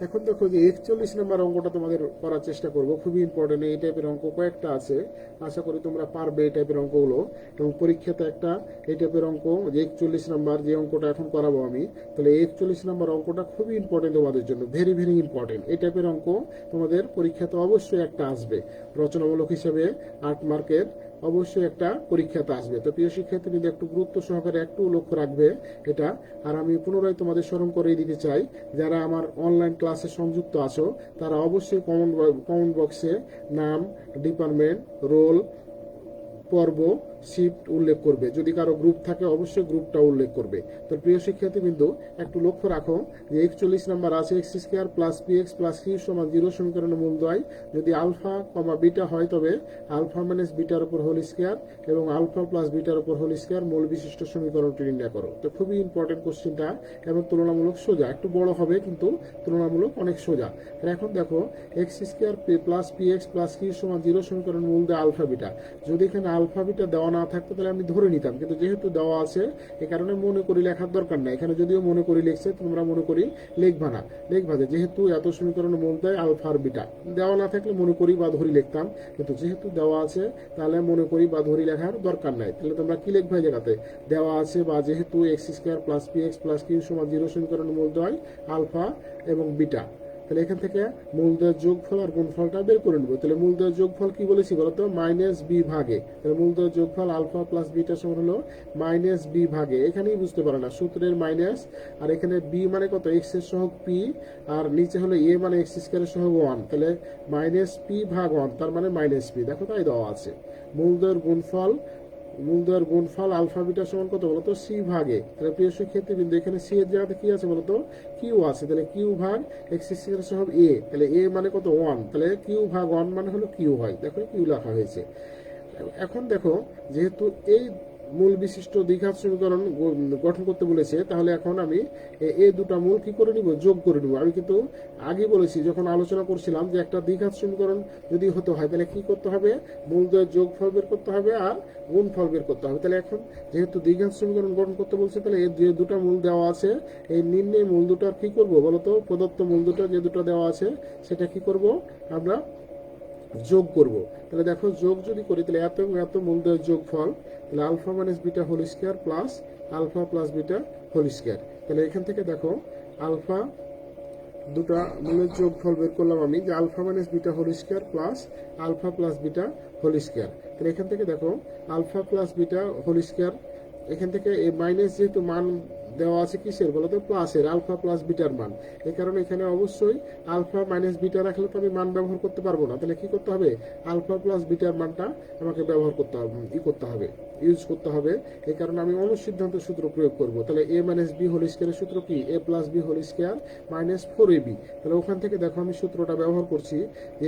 এখন দেখো যে 41 নম্বর অঙ্কটা তোমাদের করার চেষ্টা করব, খুবই ইম্পর্টেন্ট। এই টাইপের অঙ্ক কয়েকটা আছে, আশা করি তোমরা পারবে এই টাইপের অঙ্কগুলো। এবং পরীক্ষাতে একটা এই টাইপের অঙ্ক যে 41 নম্বর যে অঙ্কটা এখন করাবো আমি, তাহলে 41 নম্বর অঙ্কটা খুবই ইম্পর্টেন্ট তোমাদের জন্য, ভেরি ভেরি ইম্পর্টেন্ট। এই টাইপের অঙ্ক তোমাদের পরীক্ষাতে অবশ্যই একটা আসবে, রচনামূলক হিসেবে 8 মার্কের অবশ্যই একটা পরীক্ষাতে আসবে। তো প্রিয় শিক্ষার্থী কিন্তু একটু গুরুত্ব সহকারে একটু লক্ষ্য রাখবে এটা। আর আমি পুনরায় তোমাদের স্মরণ করে দিতে চাই, যারা আমার অনলাইন ক্লাসে সংযুক্ত আছো তারা অবশ্যই কমেন্ট বক্সে নাম, ডিপার্টমেন্ট, রোল, পর্ব, শিফট উল্লেখ করবে। যদি কারো গ্রুপ থাকে অবশ্যই গ্রুপটা উল্লেখ করবে। তো প্রিয় শিক্ষার্থী বিন্দু একটু লক্ষ্য রাখো যে 41 নাম্বার আছে x square plus p x plus q সমান 0 সমীকরণের মূলদ্বয় যদি আলফা কমা বিটা হয় তবে আলফা মাইনাস বিটার উপর হোল স্কোয়ার এবং আলফা প্লাস বিটার উপর হোল স্কোয়ার মূল বিশিষ্ট সমীকরণটি নির্ণয় করো। তো খুবই ইম্পর্টেন্ট কোশ্চেনটা এবং তুলনামূলক সোজা, একটু বড় হবে কিন্তু তুলনামূলক অনেক সোজা। এখন দেখো x square plus p x plus q সমান 0 সমীকরণ মূল দেয় আলফা বিটা। যদি এখানে আলফা বিটা দেওয়া না থাকতো তাহলে আমি ধরে নিতাম, কিন্তু যেহেতু দেওয়া আছে এ কারণে মনে করি লেখার দরকার নাই। এখানে যদিও মনে করি লিখছে, তোমরা মনে করি লিখবা না, লিখবা যে যেহেতু এত সমীকরণের মূল দেয় আলফা আর বিটা। দেওয়া না থাকলে মনে করি বা ধরি লিখতাম, কিন্তু যেহেতু দেওয়া আছে তাহলে মনে করি বা ধরি লেখার দরকার নাই। তাহলে তোমরা কি লিখবা জায়গাতে? দেওয়া আছে বা যেহেতু x square plus p x plus q সমান 0 সমীকরণের মূল দেয় আলফা এবং বিটা। তাহলে এখান থেকে মূলদ্বয়ের যোগফল আর গুণফলটা বের করে নেব। তাহলে মূলদ্বয়ের যোগফল কি বলেছি বলতো, মাইনাস বি ভাগে। তাহলে মূলদ্বয়ের যোগফল আলফা প্লাস বিটা সমান হলো মাইনাস বি ভাগে। এখানেই বুঝতে পারে না, সূত্রের মাইনাস, আর এখানে বি মানে কত, এক্স এর সহগ পি, আর নিচে হলো এ মানে এক্স স্কয়ারের সহগ 1, তাহলে মাইনাস পি ভাগ 1, তার মানে মাইনাস পি। দেখো তাই দেওয়া আছে। মূলদ্বয়ের গুণফল আলফা বিটা সমান কত বলতো, সি ভাগে। তাহলে প্রিয় শিক্ষার্থী বিন্দু এখানে সি এর জায়গাতে কি আছে বলতো, কিউ আছে। তাহলে কিউ ভাগ এক্স স্কয়ারের সহগ এ, তাহলে এ মানে কত 1, তাহলে কিউ ভাগ 1 মানে হলো কিউ হয়। দেখো কিউ লেখা হয়েছে। এখন দেখো, যেহেতু এই মূল বিশিষ্ট দ্বিঘাত সমীকরণ গঠন করতে বলেছে, তাহলে এখন আমি এই দুটা মূল কি করে নিব, যোগ করে নিব। আমি কিন্তু আগে বলেছি যখন আলোচনা করছিলাম যে একটা দ্বিঘাত সমীকরণ যদি হতে হয় তাহলে কি করতে হবে, মূলদ্বয়ের যোগফল বের করতে হবে আর গুণফল বের করতে হবে। তাহলে এখন যেহেতু দ্বিঘাত সমীকরণ গঠন করতে বলছে, তাহলে এই যে দুটা মূল দেওয়া আছে, এই নির্ণয় মূল দুটার কি করব বলতো, প্রদত্ত মূল দুটো যে দুটো দেওয়া আছে সেটা কি করব, আমরা যোগ করব। তাহলে দেখো যোগ যদি করি তাহলে এত এত মূলদ্বয়ের যোগফল, তাহলে alpha minus beta whole square plus alpha plus beta whole square. তাহলে এখান থেকে দেখো আলফা দুটা মূলের যোগফল বের করলাম আমি, যে alpha minus beta whole square plus alpha plus beta whole square. তাহলে এখান থেকে দেখো alpha plus beta whole square, এখান থেকে এই মাইনাস যেহেতু মান দেওয়া আছে কিসের বলতো, প্লাসের, আলফা প্লাস বিটার মান। এই কারণে এখানে অবশ্যই আলফা মাইনাস বিটা রাখলে তো আমি মান ব্যবহার করতে পারবো না। তাহলে কি করতে হবে, আলফা প্লাস বিটার মানটা আমাকে ব্যবহার করতে হবে, ইউজ করতে হবে। এই কারণে আমি অনুসিদ্ধান্ত সূত্র প্রয়োগ করব। তাহলে এ মাইনাস বি হোল স্কয়ারের সূত্র কি, a plus b whole square minus 4ab। তাহলে ওখান থেকে দেখো আমি সূত্রটা ব্যবহার করছি,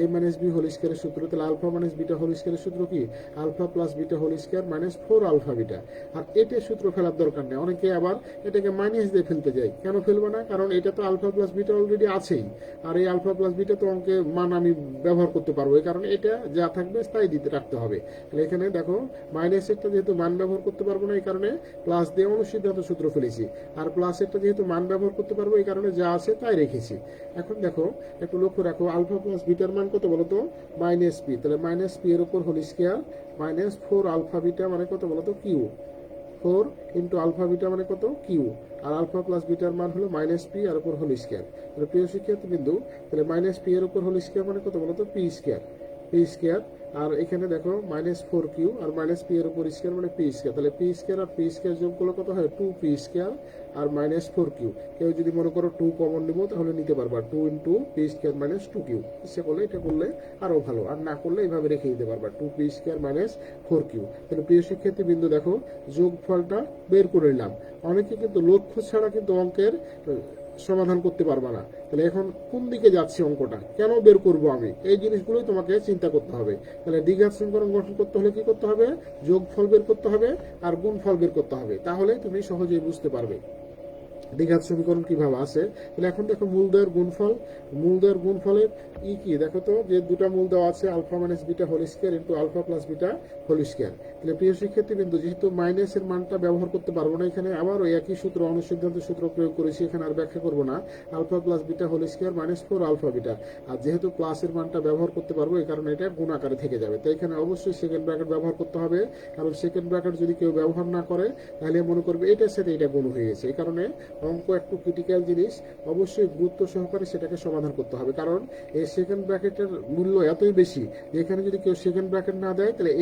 এ মাইনাস বি হোল স্কয়ারের সূত্র। তাহলে আলফা মাইনাস বিটা হোল স্কয়ারের সূত্র কি, alpha plus beta whole square minus 4 alpha beta. আর এটা সূত্র ফেলার দরকার নেই, অনেকে আবার এটাকে মাইনাস দিয়ে ফেলতে যায়। কেন ফেলবো না, কারণ এটা তো আলফা প্লাস বিটা অলরেডি আছেই, আর এই আলফা প্লাস বিটা তো অঙ্কে মান আমি ব্যবহার করতে পারবো। এই কারণে এটা যা থাকবে তাই দিতে রাখতে হবে। তাহলে এখানে দেখো মাইনাসেরটা যেহেতু মান ব্যবহার করতে পারবো না, এই কারণে প্লাস দিয়ে অনুসিদ্ধান্ত সূত্র ফেলেছি। আর প্লাসেরটা যেহেতু মান ব্যবহার করতে পারবো, এই কারণে যা আছে তাই রেখেছি। এখন দেখো একটু লক্ষ্য রাখো, আলফা প্লাস বিটার মান কত বলতো, মাইনাস পি। তাহলে মাইনাস পি এর উপর whole square minus 4 alpha beta মানে কত বলতো, কিউ। 4 ইন্টু আলফা বিটা মানে কত, কিউ। আর আলফা প্লাস বিটার মান হলো মাইনাস পি আর উপর হোল স্কয়ার। তাহলে প্রিয় শিক্ষার্থী বিন্দু, তাহলে মাইনাস পি এর উপর হোল স্কয়ার মানে কত বলতো, পি স্কয়ার। আর এখানে দেখো মাইনাস 4q আর মাইনাস পি এর উপর স্কয়ার মানে পি স্কয়ার। তাহলে পি স্কয়ার আর পি স্কয়ার যোগ করলে কত হয়, 2p স্কয়ার আর মাইনাস 4q। কেউ যদি মনে করো 2 কমন নিব তাহলে নিতে পারবা, 2 into P square minus 2q। ইচ্ছে করলে এটা করলে আরো ভালো, আর না করলে এইভাবে রেখে দিতে পারবা, 2p স্কয়ার মাইনাস 4q। তাহলে প্রিয় শিক্ষার্থী বিন্দু দেখো যোগফলটা বের করে নিলাম। অনেকে কিন্তু লক্ষ্য ছাড়া কিন্তু অঙ্কের সমাধান করতে পারবা না। তাহলে এখন কোন দিকে যাচ্ছে অঙ্কটা, কেন বের করব আমি, এই জিনিসগুলোই তোমাকে চিন্তা করতে হবে। তাহলে দ্বিঘাত সমীকরণ গঠন করতে হলে কি করতে হবে, যোগফল বের করতে হবে আর গুণফল বের করতে হবে, তাহলে তুমি সহজেই বুঝতে পারবে দ্বিঘাত সমীকরণ কিভাবে আসে। তাহলে এখন দেখো মূলদ্বয়ের গুণফলের কি দেখো তো, যে দুটা মূল দেওয়া আছে, alpha minus beta whole square into alpha plus beta whole square. তাহলে প্রিয় শিক্ষার্থী বিন্দু, যেহেতু মাইনাসের মানটা ব্যবহার করতে পারবো না, এখানে আবারও একই সূত্র, অনুসিদ্ধান্ত সূত্র প্রয়োগ করেছি, এখানে আর ব্যাখ্যা করবো না। Alpha plus beta whole square minus 4 alpha beta. আর যেহেতু প্লাসের মানটা ব্যবহার করতে পারবো, এই কারণে এটা গুণ আকারে থেকে যাবে। তো এখানে অবশ্যই সেকেন্ড ব্র্যাকেট ব্যবহার করতে হবে, কারণ সেকেন্ড ব্র্যাকেট যদি কেউ ব্যবহার না করে তাহলে মনে করবে এটার সাথে এটা গুণ হয়ে গেছে। এই কারণে অঙ্ক একটু ক্রিটিক্যাল জিনিস, অবশ্যই গুরুত্ব সহকারে সেটাকে সমাধান করতে হবে, কারণ এই সেকেন্ড ব্র্যাকেটের মূল্য এতই বেশি যে এখানে যদি কেউ সেকেন্ড ব্র্যাকেট না দেয় তাহলে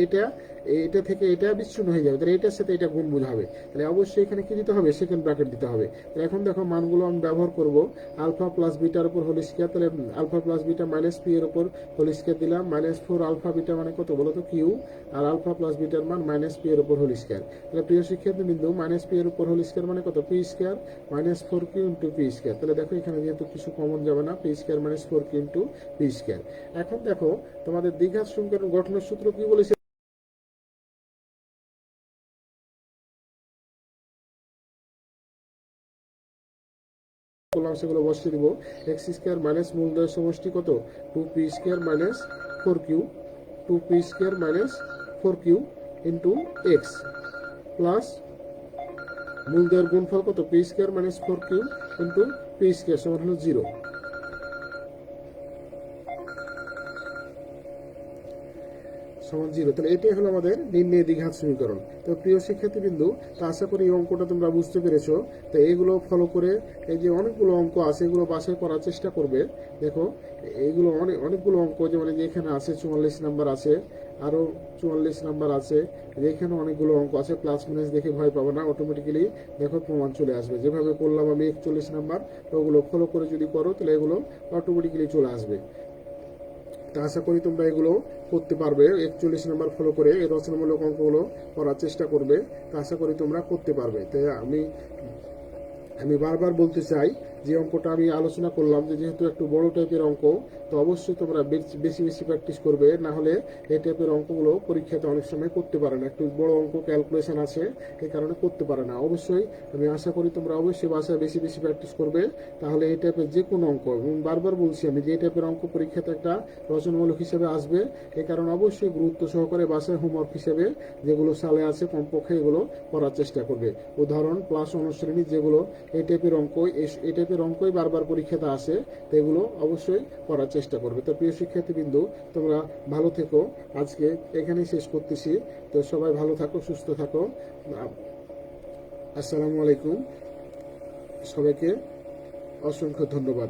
এটা থেকে এটা বিচ্ছিন্ন হয়ে যাবে, তাহলে এটার সাথে এটা গুণ বোঝাবে। তাহলে অবশ্যই এখানে কি দিতে হবে, সেকেন্ড ব্র্যাকেট দিতে হবে। তাহলে এখন দেখো মানগুলো আমি ব্যবহার করব, আলফা প্লাস বিটার উপর হোল স্কয়ার, তাহলে alpha plus beta minus p এর উপর হোল স্কয়ার দিলাম, মাইনাস 4 আলফা বিটা মানে কত বলো তো, কিউ। আর আলফা প্লাস বিটার মান মাইনাস পি এর উপর হোল স্কয়ার। তাহলে প্রিয় শিক্ষার্থী বিন্দু, মাইনাস পি এর উপর হোল স্কয়ার মানে কত, P square minus 4q into P square. তাহলে দেখো এখানে যেহেতু কিছু কমন যাবে না, P square minus 4q into P square. এখন দেখো তোমাদের দ্বিঘাত সমীকরণ গঠনের সূত্র কি বলেছে, সেগুলো বসিয়ে দিব। এক্স স্কয়ার মাইনাস মূলদ্বয়ের সমষ্টি কত, 2p square minus 4q, 2p square minus 4q into x plus মূলদ্বয়ের গুণফল কত, P square minus 4q into P square সমান হলো 0। সমান 0। তাহলে এটাই হলো আমাদের নির্ণয় দ্বিঘাত সমীকরণ। তো প্রিয় শিক্ষার্থীবৃন্দু, তো আশা করি এই অঙ্কটা তোমরা বুঝতে পেরেছো। তো এইগুলো ফলো করে এই যে অনেকগুলো অঙ্ক আছে এগুলো বাসায় করার চেষ্টা করবে। দেখো এইগুলো অনেকগুলো অঙ্ক, যেমন যে এখানে আছে 44 নাম্বার আছে, আরও 44 নাম্বার আছে, এখানে অনেকগুলো অঙ্ক আছে। প্লাস মাইনাস দেখে ভয় পাবো না, অটোমেটিক্যালি দেখো প্রমাণ চলে আসবে। যেভাবে করলাম আমি 41 নাম্বার, তো ওগুলো ফলো করে যদি করো তাহলে এগুলো অটোমেটিক্যালি চলে আসবে। তা আশা করি তোমরা এগুলো করতে পারবে। 41 নাম্বার ফলো করে এই রচনামূলক অঙ্কগুলো করার চেষ্টা করবে। তা আশা করি তোমরা করতে পারবে। তাই আমি বারবার বলতে চাই যে অঙ্কটা আমি আলোচনা করলাম, যে যেহেতু একটু বড় টাইপের অঙ্ক, তো অবশ্যই তোমরা বেশি বেশি প্র্যাকটিস করবে, না হলে এই টাইপের অঙ্কগুলো পরীক্ষাতে অনেক সময় করতে পারে না। একটু বড় অঙ্ক ক্যালকুলেশন আছে, এই কারণে করতে পারে না। অবশ্যই আমি আশা করি তোমরা অবশ্যই বাসায় বেশি বেশি প্র্যাকটিস করবে, তাহলে এই টাইপের যে কোনো অঙ্ক, এবং বারবার বলছি আমি যে এই টাইপের অঙ্ক পরীক্ষাতে একটা রচনামূলক হিসেবে আসবে। এই কারণে অবশ্যই গুরুত্ব সহকারে বাসায় হোমওয়ার্ক হিসেবে যেগুলো সালে আছে কমপক্ষে এগুলো করার চেষ্টা করবে। উদাহরণ ক্লাস অনুশ্রেণী যেগুলো এই টাইপের অঙ্কই বারবার পরীক্ষাতে আসে, তো এগুলো অবশ্যই করার চেষ্টা করবে। তো প্রিয় শিক্ষার্থীবৃন্দু, তোমরা ভালো থেকো। আজকে এখানেই শেষ করতেছি। তো সবাই ভালো থাকো, সুস্থ থাকো। আসসালামু আলাইকুম। সবাইকে অসংখ্য ধন্যবাদ।